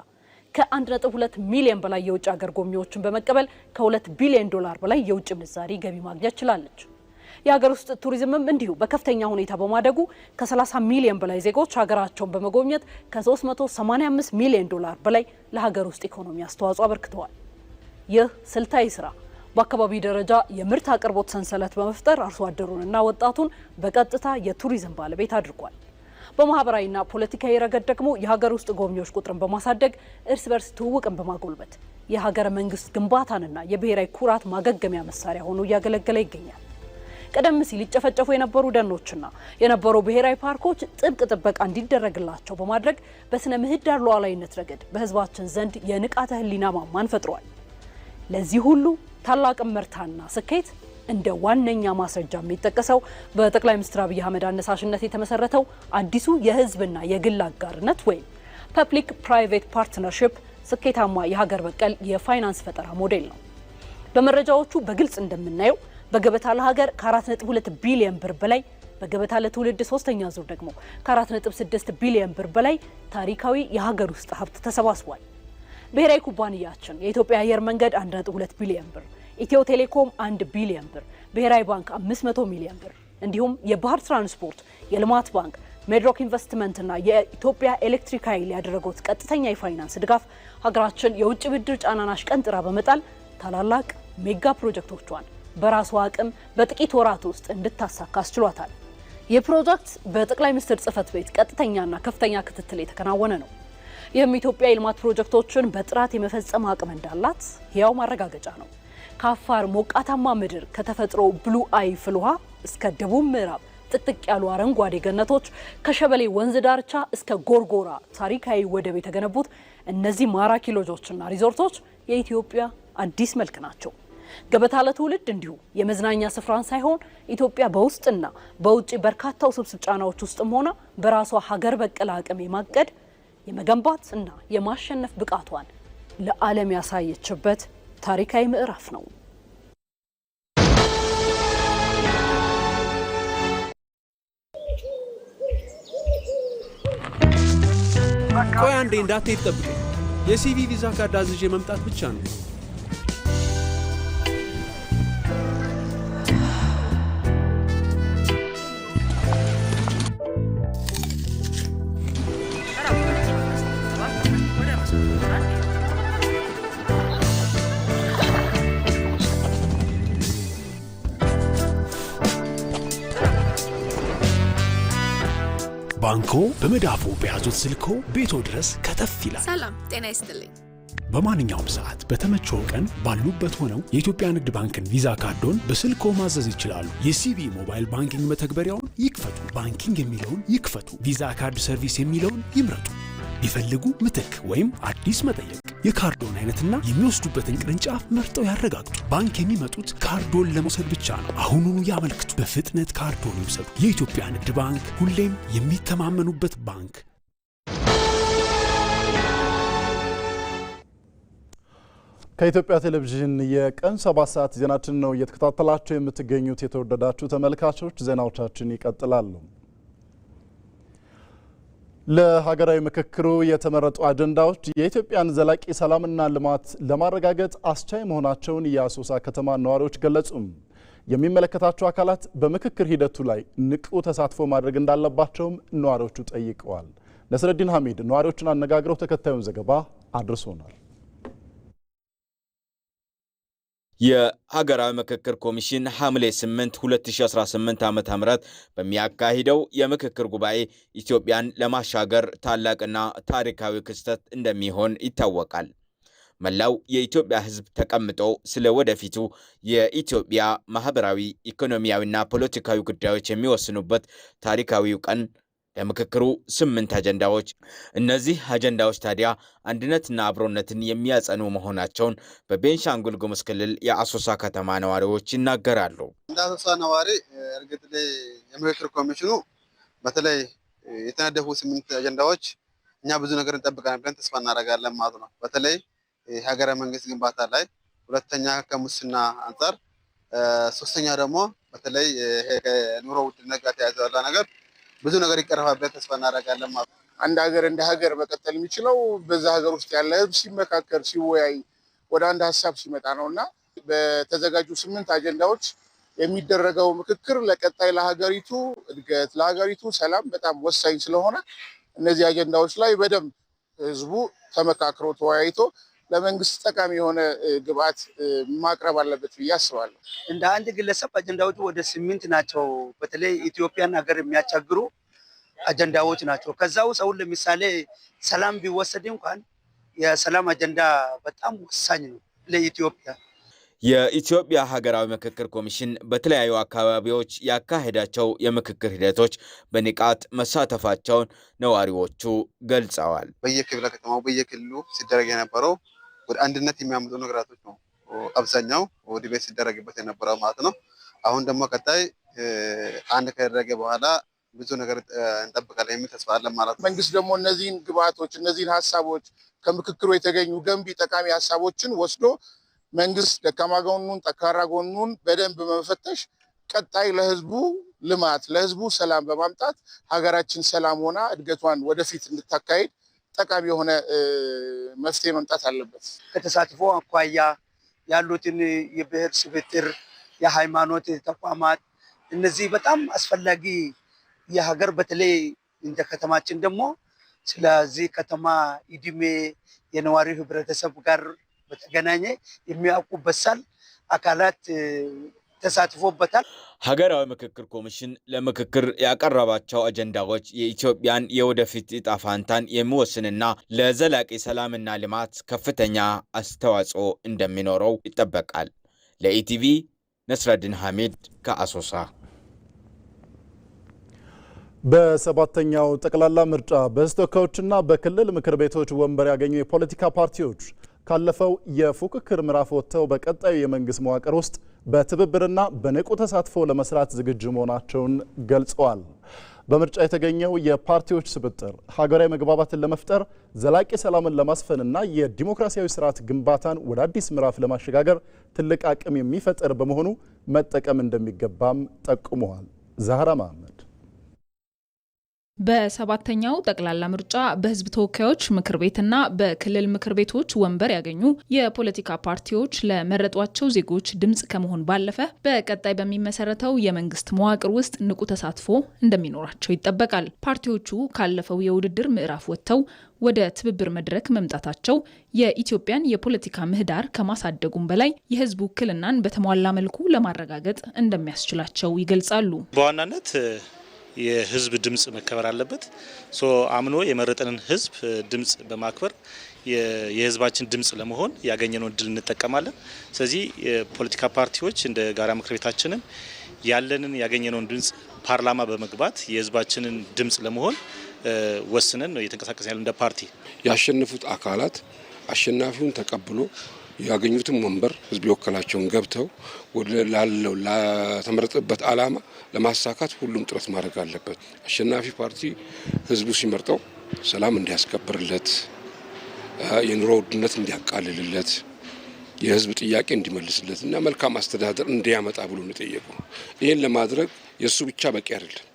ከ1.2 ሚሊዮን በላይ የውጭ ሀገር ጎብኚዎችን በመቀበል ከ2 ቢሊዮን ዶላር በላይ የውጭ ምንዛሪ ገቢ ማግኘት ችላለች። የሀገር ውስጥ ቱሪዝምም እንዲሁ በከፍተኛ ሁኔታ በማደጉ ከ30 ሚሊዮን በላይ ዜጎች ሀገራቸውን በመጎብኘት ከ385 ሚሊዮን ዶላር በላይ ለሀገር ውስጥ ኢኮኖሚ አስተዋጽኦ አበርክተዋል። ይህ ስልታዊ ስራ በአካባቢ ደረጃ የምርት አቅርቦት ሰንሰለት በመፍጠር አርሶ አደሩንና ወጣቱን በቀጥታ የቱሪዝም ባለቤት አድርጓል። በማህበራዊና ፖለቲካዊ ረገድ ደግሞ የሀገር ውስጥ ጎብኚዎች ቁጥርን በማሳደግ እርስ በርስ ትውውቅን በማጎልበት የሀገረ መንግስት ግንባታንና የብሔራዊ ኩራት ማገገሚያ መሳሪያ ሆኖ እያገለገለ ይገኛል። ቀደም ሲል ይጨፈጨፉ የነበሩ ደኖችና የነበሩ ብሔራዊ ፓርኮች ጥብቅ ጥበቃ እንዲደረግላቸው በማድረግ በስነ ምህዳር ሉዓላዊነት ረገድ በህዝባችን ዘንድ የንቃተ ህሊና ማማን ፈጥሯል። ለዚህ ሁሉ ታላቅ ምርታና ስኬት እንደ ዋነኛ ማስረጃ የሚጠቀሰው በጠቅላይ ሚኒስትር አብይ አህመድ አነሳሽነት የተመሰረተው አዲሱ የህዝብና የግል አጋርነት ወይም ፐብሊክ ፕራይቬት ፓርትነርሺፕ ስኬታማ የሀገር በቀል የፋይናንስ ፈጠራ ሞዴል ነው። በመረጃዎቹ በግልጽ እንደምናየው በገበታ ለሀገር ከ4.2 ቢሊዮን ብር በላይ፣ በገበታ ለትውልድ ሶስተኛ ዙር ደግሞ ከ4.6 ቢሊዮን ብር በላይ ታሪካዊ የሀገር ውስጥ ሀብት ተሰባስቧል። ብሔራዊ ኩባንያችን የኢትዮጵያ አየር መንገድ 1.2 ቢሊዮን ብር፣ ኢትዮ ቴሌኮም 1 ቢሊዮን ብር፣ ብሔራዊ ባንክ 500 ሚሊዮን ብር እንዲሁም የባህር ትራንስፖርት፣ የልማት ባንክ፣ ሜድሮክ ኢንቨስትመንትና የኢትዮጵያ ኤሌክትሪክ ኃይል ያደረጉት ቀጥተኛ የፋይናንስ ድጋፍ ሀገራችን የውጭ ብድር ጫናን አሽቀንጥራ በመጣል ታላላቅ ሜጋ ፕሮጀክቶቿን በራሱ አቅም በጥቂት ወራት ውስጥ እንድታሳካ አስችሏታል። ይህ ፕሮጀክት በጠቅላይ ሚኒስትር ጽህፈት ቤት ቀጥተኛና ከፍተኛ ክትትል የተከናወነ ነው። ይህም ኢትዮጵያ የልማት ፕሮጀክቶችን በጥራት የመፈጸም አቅም እንዳላት ሕያው ማረጋገጫ ነው። ከአፋር ሞቃታማ ምድር ከተፈጥሮ ብሉ አይ ፍል ውሃ እስከ ደቡብ ምዕራብ ጥቅጥቅ ያሉ አረንጓዴ ገነቶች፣ ከሸበሌ ወንዝ ዳርቻ እስከ ጎርጎራ ታሪካዊ ወደብ የተገነቡት እነዚህ ማራኪ ሎጆችና ሪዞርቶች የኢትዮጵያ አዲስ መልክ ናቸው። ገበታ ለትውልድ እንዲሁ የመዝናኛ ስፍራን ሳይሆን ኢትዮጵያ በውስጥና በውጭ በርካታ ውስብስብ ጫናዎች ውስጥም ሆና በራሷ ሀገር በቀል አቅም የማቀድ የመገንባት እና የማሸነፍ ብቃቷን ለዓለም ያሳየችበት ታሪካዊ ምዕራፍ ነው። ቆይ አንዴ እንዳትሄድ ጠብቀኝ። የሲቪ ቪዛ ካርድ አዝዤ መምጣት ብቻ ነው። ባንኮ በመዳፎ በያዙት ስልኮ ቤቶ ድረስ ከተፍ ይላል። ሰላም ጤና ይስጥልኝ። በማንኛውም ሰዓት በተመቸው ቀን ባሉበት ሆነው የኢትዮጵያ ንግድ ባንክን ቪዛ ካርዶን በስልኮ ማዘዝ ይችላሉ። የሲቢ ሞባይል ባንኪንግ መተግበሪያውን ይክፈቱ። ባንኪንግ የሚለውን ይክፈቱ። ቪዛ ካርድ ሰርቪስ የሚለውን ይምረጡ። ቢፈልጉ ምትክ ወይም አዲስ መጠየቅ፣ የካርዶን አይነትና የሚወስዱበትን ቅርንጫፍ መርጠው ያረጋግጡ። ባንክ የሚመጡት ካርዶን ለመውሰድ ብቻ ነው። አሁኑኑ ያመልክቱ። በፍጥነት ካርዶን ይውሰዱ። የኢትዮጵያ ንግድ ባንክ፣ ሁሌም የሚተማመኑበት ባንክ። ከኢትዮጵያ ቴሌቪዥን የቀን 7 ሰዓት ዜናችን ነው እየተከታተላችሁ የምትገኙት። የተወደዳችሁ ተመልካቾች ዜናዎቻችን ይቀጥላሉ። ለሀገራዊ ምክክሩ የተመረጡ አጀንዳዎች የኢትዮጵያን ዘላቂ ሰላምና ልማት ለማረጋገጥ አስቻይ መሆናቸውን የአሶሳ ከተማ ነዋሪዎች ገለጹ። የሚመለከታቸው አካላት በምክክር ሂደቱ ላይ ንቁ ተሳትፎ ማድረግ እንዳለባቸውም ነዋሪዎቹ ጠይቀዋል። ነስረዲን ሐሚድ ነዋሪዎችን አነጋግረው ተከታዩን ዘገባ አድርሶናል። የሀገራዊ ምክክር ኮሚሽን ሐምሌ 8 2018 ዓ.ም በሚያካሂደው የምክክር ጉባኤ ኢትዮጵያን ለማሻገር ታላቅና ታሪካዊ ክስተት እንደሚሆን ይታወቃል። መላው የኢትዮጵያ ሕዝብ ተቀምጦ ስለ ወደፊቱ የኢትዮጵያ ማህበራዊ፣ ኢኮኖሚያዊና ፖለቲካዊ ጉዳዮች የሚወስኑበት ታሪካዊው ቀን ለምክክሩ 8 አጀንዳዎች። እነዚህ አጀንዳዎች ታዲያ አንድነትና አብሮነትን የሚያጸኑ መሆናቸውን በቤንሻንጉል ጉሙዝ ክልል የአሶሳ ከተማ ነዋሪዎች ይናገራሉ። እንደ አሶሳ ነዋሪ እርግጥ የምክክር ኮሚሽኑ በተለይ የተነደፉ 8 አጀንዳዎች እኛ ብዙ ነገር እንጠብቃለን ብለን ተስፋ እናደርጋለን ማለት ነው። በተለይ ሀገረ መንግስት ግንባታ ላይ፣ ሁለተኛ ከሙስና አንጻር፣ ሶስተኛ ደግሞ በተለይ ከኑሮ ውድነት ጋር ተያይዞ ያለ ነገር ብዙ ነገር ይቀርፋል ብለን ተስፋ እናደርጋለን ማለት ነው። አንድ ሀገር እንደ ሀገር መቀጠል የሚችለው በዛ ሀገር ውስጥ ያለ ህዝብ ሲመካከር፣ ሲወያይ፣ ወደ አንድ ሀሳብ ሲመጣ ነውና በተዘጋጁ 8 አጀንዳዎች የሚደረገው ምክክር ለቀጣይ ለሀገሪቱ እድገት፣ ለሀገሪቱ ሰላም በጣም ወሳኝ ስለሆነ እነዚህ አጀንዳዎች ላይ በደንብ ህዝቡ ተመካክሮ ተወያይቶ ለመንግስት ጠቃሚ የሆነ ግብአት ማቅረብ አለበት ብዬ አስባለሁ። እንደ አንድ ግለሰብ አጀንዳዎቹ ወደ 8 ናቸው። በተለይ ኢትዮጵያን ሀገር የሚያቻግሩ አጀንዳዎች ናቸው። ከዛው ሰው ለምሳሌ ሰላም ቢወሰድ እንኳን የሰላም አጀንዳ በጣም ወሳኝ ነው ለኢትዮጵያ። የኢትዮጵያ ሀገራዊ ምክክር ኮሚሽን በተለያዩ አካባቢዎች ያካሄዳቸው የምክክር ሂደቶች በንቃት መሳተፋቸውን ነዋሪዎቹ ገልጸዋል። በየክፍለ ከተማው በየክልሉ ሲደረግ የነበረው ወደ አንድነት የሚያመጡ ነገራቶች ነው አብዛኛው ወደ ቤት ሲደረግበት የነበረው ማለት ነው። አሁን ደግሞ ቀጣይ አንድ ከደረገ በኋላ ብዙ ነገር እንጠብቃለን የሚል ተስፋ አለን ማለት ነው። መንግስት ደግሞ እነዚህን ግብአቶች፣ እነዚህን ሀሳቦች ከምክክሩ የተገኙ ገንቢ ጠቃሚ ሀሳቦችን ወስዶ መንግስት ደካማ ጎኑን፣ ጠንካራ ጎኑን በደንብ በመፈተሽ ቀጣይ ለህዝቡ ልማት፣ ለህዝቡ ሰላም በማምጣት ሀገራችን ሰላም ሆና እድገቷን ወደፊት እንድታካሄድ ጠቃሚ የሆነ መፍትሄ መምጣት አለበት። ከተሳትፎ አኳያ ያሉትን የብሔር ስብጥር፣ የሃይማኖት ተቋማት እነዚህ በጣም አስፈላጊ የሀገር በተለይ እንደ ከተማችን ደግሞ ስለዚህ ከተማ እድሜ የነዋሪው ህብረተሰብ ጋር በተገናኘ የሚያውቁ በሳል አካላት ተሳትፎበታል። ሀገራዊ ምክክር ኮሚሽን ለምክክር ያቀረባቸው አጀንዳዎች የኢትዮጵያን የወደፊት ዕጣ ፈንታን የሚወስንና ለዘላቂ ሰላምና ልማት ከፍተኛ አስተዋጽኦ እንደሚኖረው ይጠበቃል። ለኢቲቪ ነስረዲን ሐሚድ ከአሶሳ። በሰባተኛው ጠቅላላ ምርጫ በሕዝብ ተወካዮችና በክልል ምክር ቤቶች ወንበር ያገኙ የፖለቲካ ፓርቲዎች ካለፈው የፉክክር ምዕራፍ ወጥተው በቀጣዩ የመንግስት መዋቅር ውስጥ በትብብርና በንቁ ተሳትፎ ለመስራት ዝግጁ መሆናቸውን ገልጸዋል። በምርጫ የተገኘው የፓርቲዎች ስብጥር ሀገራዊ መግባባትን ለመፍጠር ዘላቂ ሰላምን ለማስፈንና የዲሞክራሲያዊ ስርዓት ግንባታን ወደ አዲስ ምዕራፍ ለማሸጋገር ትልቅ አቅም የሚፈጥር በመሆኑ መጠቀም እንደሚገባም ጠቁመዋል። ዛህራ መሐመድ በሰባተኛው ጠቅላላ ምርጫ በህዝብ ተወካዮች ምክር ቤትና በክልል ምክር ቤቶች ወንበር ያገኙ የፖለቲካ ፓርቲዎች ለመረጧቸው ዜጎች ድምጽ ከመሆን ባለፈ በቀጣይ በሚመሰረተው የመንግስት መዋቅር ውስጥ ንቁ ተሳትፎ እንደሚኖራቸው ይጠበቃል። ፓርቲዎቹ ካለፈው የውድድር ምዕራፍ ወጥተው ወደ ትብብር መድረክ መምጣታቸው የኢትዮጵያን የፖለቲካ ምህዳር ከማሳደጉም በላይ የህዝብ ውክልናን በተሟላ መልኩ ለማረጋገጥ እንደሚያስችላቸው ይገልጻሉ። በዋናነት የህዝብ ድምጽ መከበር አለበት። አምኖ የመረጠንን ህዝብ ድምጽ በማክበር የህዝባችን ድምጽ ለመሆን ያገኘነውን እድል እንጠቀማለን። ስለዚህ የፖለቲካ ፓርቲዎች እንደ ጋራ ምክር ቤታችንን ያለንን ያገኘነውን ድምጽ ፓርላማ በመግባት የህዝባችንን ድምጽ ለመሆን ወስነን ነው እየተንቀሳቀስን ያለው። እንደ ፓርቲ ያሸነፉት አካላት አሸናፊውን ተቀብሎ ያገኙትን ወንበር ህዝብ የወከላቸውን ገብተው ላለው ለተመረጠበት ዓላማ ለማሳካት ሁሉም ጥረት ማድረግ አለበት። አሸናፊ ፓርቲ ህዝቡ ሲመርጠው ሰላም እንዲያስከብርለት፣ የኑሮ ውድነት እንዲያቃልልለት፣ የህዝብ ጥያቄ እንዲመልስለት እና መልካም አስተዳደር እንዲያመጣ ብሎ ነው የጠየቀው። ይህን ለማድረግ የእሱ ብቻ በቂ አይደለም።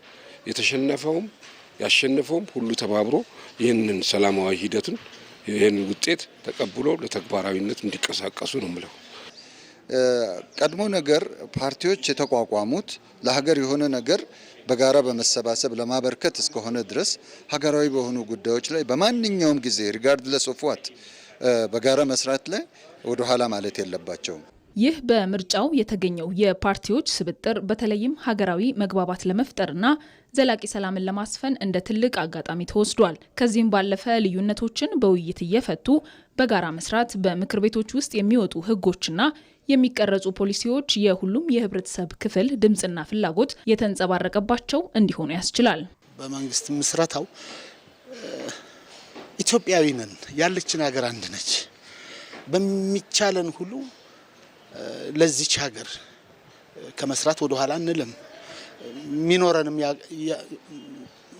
የተሸነፈውም ያሸነፈውም ሁሉ ተባብሮ ይህንን ሰላማዊ ሂደቱን ይህን ውጤት ተቀብሎ ለተግባራዊነት እንዲቀሳቀሱ ነው የምለው። ቀድሞ ነገር ፓርቲዎች የተቋቋሙት ለሀገር የሆነ ነገር በጋራ በመሰባሰብ ለማበርከት እስከሆነ ድረስ ሀገራዊ በሆኑ ጉዳዮች ላይ በማንኛውም ጊዜ ሪጋርድለስ ኦፍ ዋት በጋራ መስራት ላይ ወደ ኋላ ማለት የለባቸውም። ይህ በምርጫው የተገኘው የፓርቲዎች ስብጥር በተለይም ሀገራዊ መግባባት ለመፍጠርና ዘላቂ ሰላምን ለማስፈን እንደ ትልቅ አጋጣሚ ተወስዷል። ከዚህም ባለፈ ልዩነቶችን በውይይት እየፈቱ በጋራ መስራት በምክር ቤቶች ውስጥ የሚወጡ ህጎችና የሚቀረጹ ፖሊሲዎች የሁሉም የህብረተሰብ ክፍል ድምጽና ፍላጎት የተንጸባረቀባቸው እንዲሆኑ ያስችላል። በመንግስት ምስረታው ኢትዮጵያዊ ነን፣ ያለችን ሀገር አንድ ነች። በሚቻለን ሁሉ ለዚች ሀገር ከመስራት ወደ ኋላ አንልም። ሚኖረንም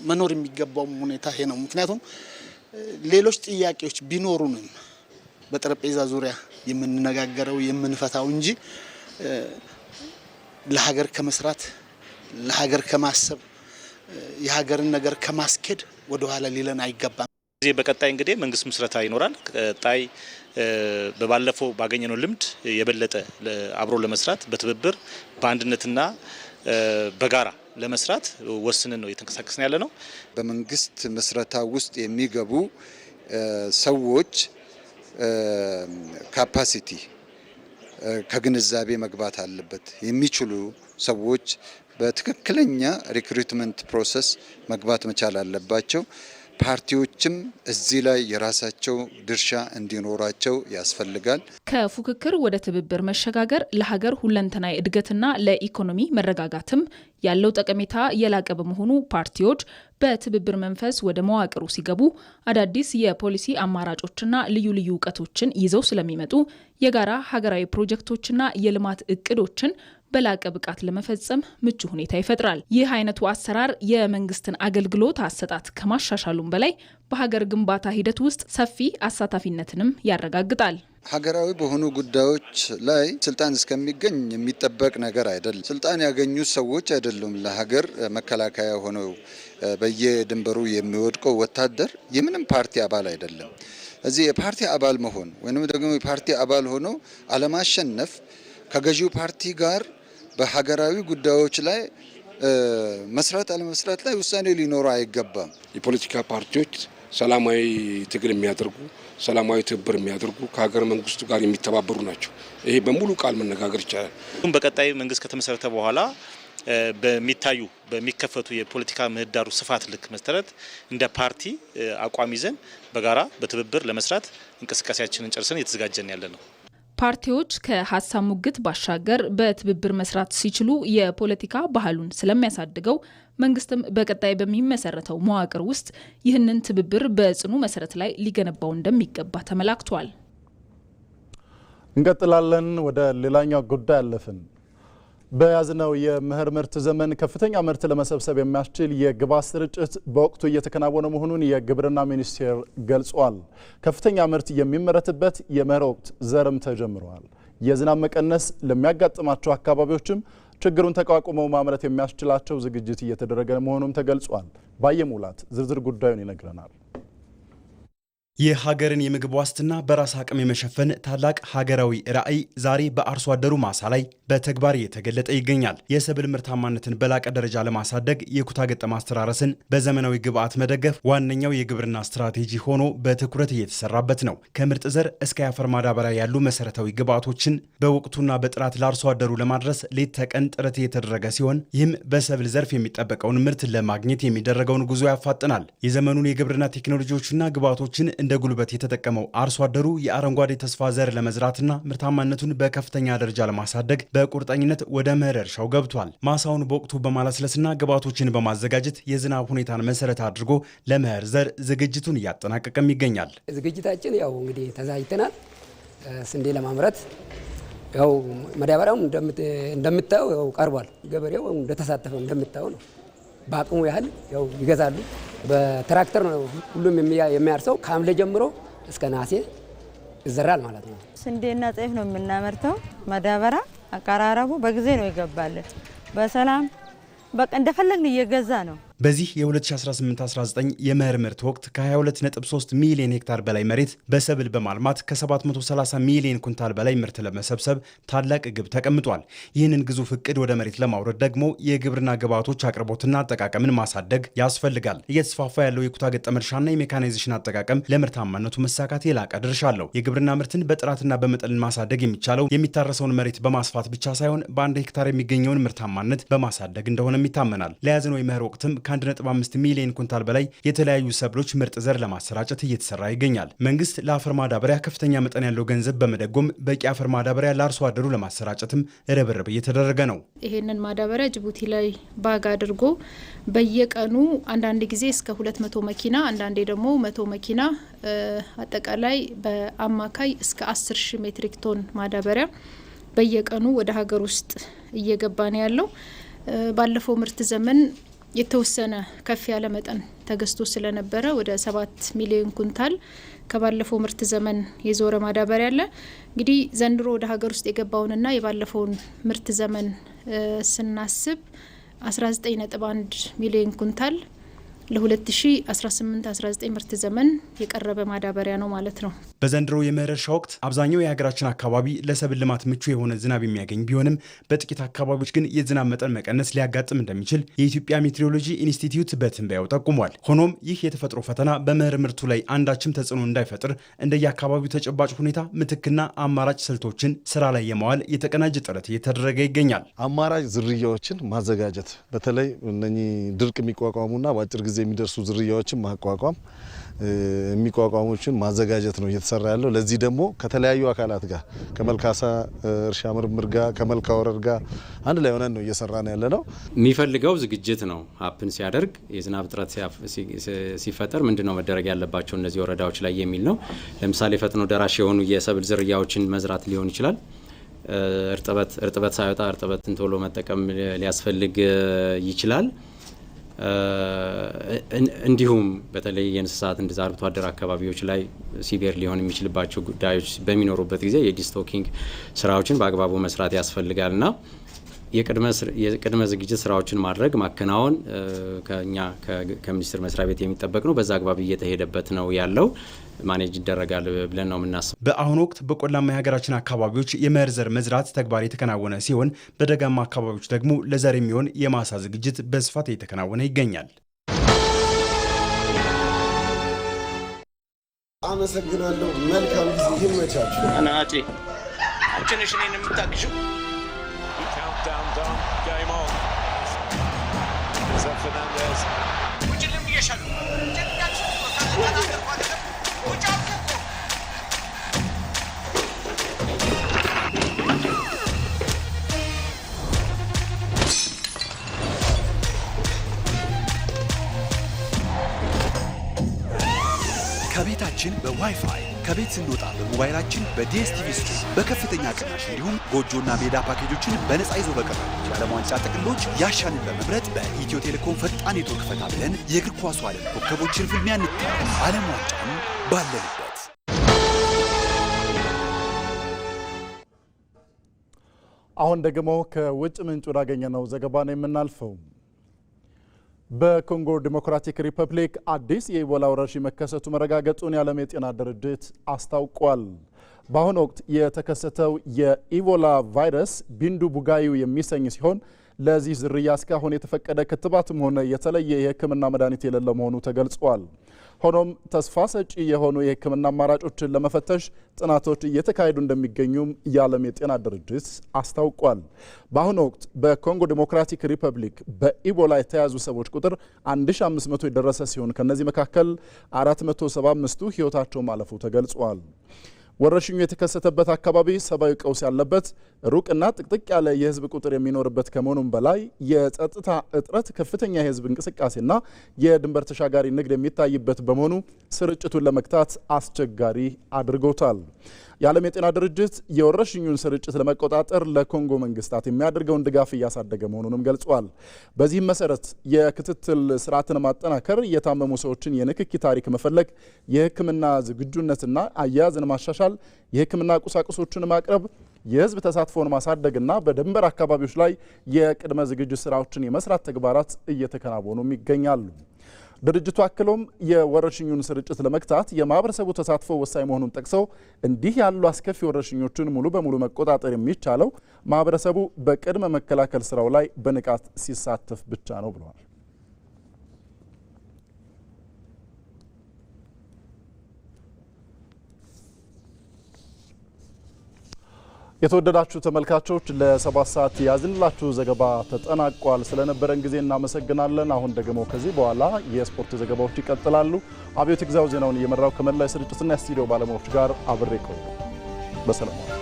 መኖር የሚገባውም ሁኔታ ይሄ ነው። ምክንያቱም ሌሎች ጥያቄዎች ቢኖሩንም በጠረጴዛ ዙሪያ የምንነጋገረው የምንፈታው እንጂ ለሀገር ከመስራት ለሀገር ከማሰብ የሀገርን ነገር ከማስኬድ ወደ ኋላ ሊለን አይገባም። በቀጣይ እንግዲህ መንግስት ምስረታ ይኖራል። ቀጣይ በባለፈው ባገኘነው ልምድ የበለጠ አብሮ ለመስራት በትብብር በአንድነትና በጋራ ለመስራት ወስነን ነው እየተንቀሳቀስን ያለ ነው። በመንግስት ምስረታ ውስጥ የሚገቡ ሰዎች ካፓሲቲ ከግንዛቤ መግባት አለበት። የሚችሉ ሰዎች በትክክለኛ ሪክሩትመንት ፕሮሰስ መግባት መቻል አለባቸው። ፓርቲዎችም እዚህ ላይ የራሳቸው ድርሻ እንዲኖራቸው ያስፈልጋል። ከፉክክር ወደ ትብብር መሸጋገር ለሀገር ሁለንተናዊ እድገትና ለኢኮኖሚ መረጋጋትም ያለው ጠቀሜታ የላቀ በመሆኑ ፓርቲዎች በትብብር መንፈስ ወደ መዋቅሩ ሲገቡ አዳዲስ የፖሊሲ አማራጮችና ልዩ ልዩ እውቀቶችን ይዘው ስለሚመጡ የጋራ ሀገራዊ ፕሮጀክቶችና የልማት እቅዶችን በላቀ ብቃት ለመፈጸም ምቹ ሁኔታ ይፈጥራል። ይህ አይነቱ አሰራር የመንግስትን አገልግሎት አሰጣጥ ከማሻሻሉም በላይ በሀገር ግንባታ ሂደት ውስጥ ሰፊ አሳታፊነትንም ያረጋግጣል። ሀገራዊ በሆኑ ጉዳዮች ላይ ስልጣን እስከሚገኝ የሚጠበቅ ነገር አይደለም። ስልጣን ያገኙ ሰዎች አይደሉም ለሀገር መከላከያ ሆነው በየድንበሩ የሚወድቀው ወታደር የምንም ፓርቲ አባል አይደለም። እዚህ የፓርቲ አባል መሆን ወይንም ደግሞ የፓርቲ አባል ሆኖ አለማሸነፍ ከገዢው ፓርቲ ጋር በሀገራዊ ጉዳዮች ላይ መስራት አለመስራት ላይ ውሳኔ ሊኖረው አይገባም። የፖለቲካ ፓርቲዎች ሰላማዊ ትግል የሚያደርጉ ሰላማዊ ትብብር የሚያደርጉ ከሀገር መንግስቱ ጋር የሚተባበሩ ናቸው። ይሄ በሙሉ ቃል መነጋገር ይቻላል። በቀጣይ መንግስት ከተመሰረተ በኋላ በሚከፈቱ የፖለቲካ ምህዳሩ ስፋት ልክ መሰረት እንደ ፓርቲ አቋም ይዘን በጋራ በትብብር ለመስራት እንቅስቃሴያችንን ጨርሰን እየተዘጋጀን ያለ ነው። ፓርቲዎች ከሀሳብ ሙግት ባሻገር በትብብር መስራት ሲችሉ የፖለቲካ ባህሉን ስለሚያሳድገው መንግስትም በቀጣይ በሚመሰረተው መዋቅር ውስጥ ይህንን ትብብር በጽኑ መሰረት ላይ ሊገነባው እንደሚገባ ተመላክቷል። እንቀጥላለን። ወደ ሌላኛው ጉዳይ አለፍን። በያዝነው የመኸር ምርት ዘመን ከፍተኛ ምርት ለመሰብሰብ የሚያስችል የግብዓት ስርጭት በወቅቱ እየተከናወነ መሆኑን የግብርና ሚኒስቴር ገልጿል። ከፍተኛ ምርት የሚመረትበት የመኸር ወቅት ዘርም ተጀምሯል። የዝናብ መቀነስ ለሚያጋጥማቸው አካባቢዎችም ችግሩን ተቋቁመው ማምረት የሚያስችላቸው ዝግጅት እየተደረገ መሆኑም ተገልጿል። ባየሙላት ዝርዝር ጉዳዩን ይነግረናል። የሀገርን የምግብ ዋስትና በራስ አቅም የመሸፈን ታላቅ ሀገራዊ ራዕይ ዛሬ በአርሶ አደሩ ማሳ ላይ በተግባር እየተገለጠ ይገኛል። የሰብል ምርታማነትን በላቀ ደረጃ ለማሳደግ የኩታ ገጠም አስተራረስን በዘመናዊ ግብዓት መደገፍ ዋነኛው የግብርና ስትራቴጂ ሆኖ በትኩረት እየተሰራበት ነው። ከምርጥ ዘር እስከ የአፈር ማዳበሪያ ያሉ መሰረታዊ ግብዓቶችን በወቅቱና በጥራት ለአርሶ አደሩ ለማድረስ ሌት ተቀን ጥረት እየተደረገ ሲሆን ይህም በሰብል ዘርፍ የሚጠበቀውን ምርት ለማግኘት የሚደረገውን ጉዞ ያፋጥናል። የዘመኑን የግብርና ቴክኖሎጂዎችና ግብዓቶችን እንደ ጉልበት የተጠቀመው አርሶ አደሩ የአረንጓዴ ተስፋ ዘር ለመዝራትና ምርታማነቱን በከፍተኛ ደረጃ ለማሳደግ በቁርጠኝነት ወደ መኸር እርሻው ገብቷል። ማሳውን በወቅቱ በማለስለስና ግብዓቶችን በማዘጋጀት የዝናብ ሁኔታን መሰረት አድርጎ ለመኸር ዘር ዝግጅቱን እያጠናቀቀም ይገኛል። ዝግጅታችን ያው እንግዲህ ተዘጋጅተናል። ስንዴ ለማምረት ያው ማዳበሪያውም እንደምታየው ያው ቀርቧል። ገበሬው እንደተሳተፈው እንደምታየው ነው። በአቅሙ ያህል ያው ይገዛሉ። በትራክተር ነው ሁሉም የሚያርሰው። ከሐምሌ ጀምሮ እስከ ነሐሴ ይዘራል ማለት ነው። ስንዴና ጤፍ ነው የምናመርተው። ማዳበሪያ አቀራረቡ በጊዜ ነው ይገባልን። በሰላም በቃ እንደፈለግን እየገዛ ነው። በዚህ የ2018-19 የመኸር ምርት ወቅት ከ22.3 ሚሊዮን ሄክታር በላይ መሬት በሰብል በማልማት ከ730 ሚሊዮን ኩንታል በላይ ምርት ለመሰብሰብ ታላቅ ግብ ተቀምጧል። ይህንን ግዙፍ እቅድ ወደ መሬት ለማውረድ ደግሞ የግብርና ግብዓቶች አቅርቦትና አጠቃቀምን ማሳደግ ያስፈልጋል። እየተስፋፋ ያለው የኩታ ገጠም እርሻና የሜካናይዜሽን አጠቃቀም ለምርታማነቱ መሳካት የላቀ ድርሻ አለው። የግብርና ምርትን በጥራትና በመጠን ማሳደግ የሚቻለው የሚታረሰውን መሬት በማስፋት ብቻ ሳይሆን በአንድ ሄክታር የሚገኘውን ምርታማነት በማሳደግ እንደሆነም ይታመናል። ለያዝነው የመኸር ወቅትም ከ1.5 ሚሊዮን ኩንታል በላይ የተለያዩ ሰብሎች ምርጥ ዘር ለማሰራጨት እየተሰራ ይገኛል። መንግስት ለአፈር ማዳበሪያ ከፍተኛ መጠን ያለው ገንዘብ በመደጎም በቂ አፈር ማዳበሪያ ለአርሶ አደሩ ለማሰራጨትም ርብርብ እየተደረገ ነው። ይሄንን ማዳበሪያ ጅቡቲ ላይ ባግ አድርጎ በየቀኑ አንዳንድ ጊዜ እስከ 200 መኪና አንዳንዴ ደግሞ 100 መኪና አጠቃላይ በአማካይ እስከ 10,000 ሜትሪክ ቶን ማዳበሪያ በየቀኑ ወደ ሀገር ውስጥ እየገባ ነው ያለው። ባለፈው ምርት ዘመን የተወሰነ ከፍ ያለ መጠን ተገዝቶ ስለነበረ ወደ 7 ሚሊዮን ኩንታል ከባለፈው ምርት ዘመን የዞረ ማዳበሪያ አለ። እንግዲህ ዘንድሮ ወደ ሀገር ውስጥ የገባውንና የባለፈውን ምርት ዘመን ስናስብ 19.1 ሚሊዮን ኩንታል ለ2018-19 ምርት ዘመን የቀረበ ማዳበሪያ ነው ማለት ነው። በዘንድሮ የመኸር እርሻ ወቅት አብዛኛው የሀገራችን አካባቢ ለሰብል ልማት ምቹ የሆነ ዝናብ የሚያገኝ ቢሆንም በጥቂት አካባቢዎች ግን የዝናብ መጠን መቀነስ ሊያጋጥም እንደሚችል የኢትዮጵያ ሜትሮሎጂ ኢንስቲትዩት በትንበያው ጠቁሟል። ሆኖም ይህ የተፈጥሮ ፈተና በመኸር ምርቱ ላይ አንዳችም ተጽዕኖ እንዳይፈጥር እንደየአካባቢው ተጨባጭ ሁኔታ ምትክና አማራጭ ስልቶችን ስራ ላይ የማዋል የተቀናጀ ጥረት እየተደረገ ይገኛል። አማራጭ ዝርያዎችን ማዘጋጀት በተለይ እነኚህ ድርቅ የሚቋቋሙና በአጭር ጊዜ የሚደርሱ ዝርያዎችን ማቋቋም የሚቋቋሙችን ማዘጋጀት ነው እየተሰራ ያለው። ለዚህ ደግሞ ከተለያዩ አካላት ጋር ከመልካሳ እርሻ ምርምር ጋር ከመልካ ወረድ ጋር አንድ ላይ ሆነን ነው እየሰራን ያለ ነው። የሚፈልገው ዝግጅት ነው። ሀፕን ሲያደርግ የዝናብ እጥረት ሲፈጠር ምንድነው መደረግ ያለባቸው እነዚህ ወረዳዎች ላይ የሚል ነው። ለምሳሌ ፈጥኖ ደራሽ የሆኑ የሰብል ዝርያዎችን መዝራት ሊሆን ይችላል። እርጥበት ሳይወጣ እርጥበትን ቶሎ መጠቀም ሊያስፈልግ ይችላል። እንዲሁም በተለይ የእንስሳት እንደዛ አርብቶ አደር አካባቢዎች ላይ ሲቪር ሊሆን የሚችልባቸው ጉዳዮች በሚኖሩበት ጊዜ የዲስቶኪንግ ስራዎችን በአግባቡ መስራት ያስፈልጋልና የቅድመ ዝግጅት ስራዎችን ማድረግ ማከናወን ከኛ ከሚኒስቴር መስሪያ ቤት የሚጠበቅ ነው። በዛ አግባብ እየተሄደበት ነው ያለው። ማኔጅ ይደረጋል ብለን ነው የምናስበው። በአሁኑ ወቅት በቆላማ የሀገራችን አካባቢዎች የመኸር ዘር መዝራት ተግባር የተከናወነ ሲሆን በደጋማ አካባቢዎች ደግሞ ለዘር የሚሆን የማሳ ዝግጅት በስፋት እየተከናወነ ይገኛል። አመሰግናለሁ። መልካም ጊዜ ይመቻችሁ። አናቲ አንቺ ነኝ የምታግዢው። ከቤታችን በዋይፋይ ከቤት ስንወጣ በሞባይላችን በዲኤስቲቪ ስትሪም በከፍተኛ ቅናሽ እንዲሁም ጎጆና ሜዳ ፓኬጆችን በነፃ ይዞ በቀረቡ የዓለም ዋንጫ ጥቅሎች ያሻንን በመምረጥ በኢትዮ ቴሌኮም ፈጣን ኔትወርክ ፈታ ብለን የእግር ኳሱ ዓለም ኮከቦችን ፍልሚያ እንታለን። ዓለም ዋንጫን ባለንበት። አሁን ደግሞ ከውጭ ምንጭ ወዳገኘነው ዘገባ ነው የምናልፈው። በኮንጎ ዲሞክራቲክ ሪፐብሊክ አዲስ የኢቦላ ወረርሽኝ መከሰቱ መረጋገጡን የዓለም የጤና ድርጅት አስታውቋል። በአሁኑ ወቅት የተከሰተው የኢቦላ ቫይረስ ቢንዱ ቡጋዩ የሚሰኝ ሲሆን ለዚህ ዝርያ እስካሁን የተፈቀደ ክትባትም ሆነ የተለየ የሕክምና መድኃኒት የሌለ መሆኑ ተገልጿል። ሆኖም ተስፋ ሰጪ የሆኑ የሕክምና አማራጮችን ለመፈተሽ ጥናቶች እየተካሄዱ እንደሚገኙም የዓለም የጤና ድርጅት አስታውቋል። በአሁኑ ወቅት በኮንጎ ዲሞክራቲክ ሪፐብሊክ በኢቦላ የተያዙ ሰዎች ቁጥር 1500 የደረሰ ሲሆን ከነዚህ መካከል 475ቱ ሕይወታቸው ማለፉ ተገልጿል። ወረርሽኙ የተከሰተበት አካባቢ ሰብአዊ ቀውስ ያለበት ሩቅና ጥቅጥቅ ያለ የህዝብ ቁጥር የሚኖርበት ከመሆኑም በላይ የጸጥታ እጥረት፣ ከፍተኛ የህዝብ እንቅስቃሴና የድንበር ተሻጋሪ ንግድ የሚታይበት በመሆኑ ስርጭቱን ለመግታት አስቸጋሪ አድርጎታል። የዓለም የጤና ድርጅት የወረርሽኙን ስርጭት ለመቆጣጠር ለኮንጎ መንግስታት የሚያደርገውን ድጋፍ እያሳደገ መሆኑንም ገልጿል። በዚህም መሰረት የክትትል ስርዓትን ማጠናከር፣ የታመሙ ሰዎችን የንክኪ ታሪክ መፈለግ፣ የህክምና ዝግጁነትና አያያዝን ማሻሻል፣ የህክምና ቁሳቁሶችን ማቅረብ፣ የህዝብ ተሳትፎን ማሳደግና በድንበር አካባቢዎች ላይ የቅድመ ዝግጅት ስራዎችን የመስራት ተግባራት እየተከናወኑም ይገኛሉ። ድርጅቱ አክሎም የወረርሽኙን ስርጭት ለመግታት የማህበረሰቡ ተሳትፎ ወሳኝ መሆኑን ጠቅሰው እንዲህ ያሉ አስከፊ ወረርሽኞችን ሙሉ በሙሉ መቆጣጠር የሚቻለው ማህበረሰቡ በቅድመ መከላከል ስራው ላይ በንቃት ሲሳተፍ ብቻ ነው ብለዋል። የተወደዳችሁ ተመልካቾች ለ7 ሰዓት ያዝንላችሁ ዘገባ ተጠናቋል። ስለነበረን ጊዜ እናመሰግናለን። አሁን ደግሞ ከዚህ በኋላ የስፖርት ዘገባዎች ይቀጥላሉ። አብዮት ግዛው ዜናውን እየመራው ከመላይ ስርጭትና የስቱዲዮ ባለሙያዎች ጋር አብሬ ቆዩ። በሰላም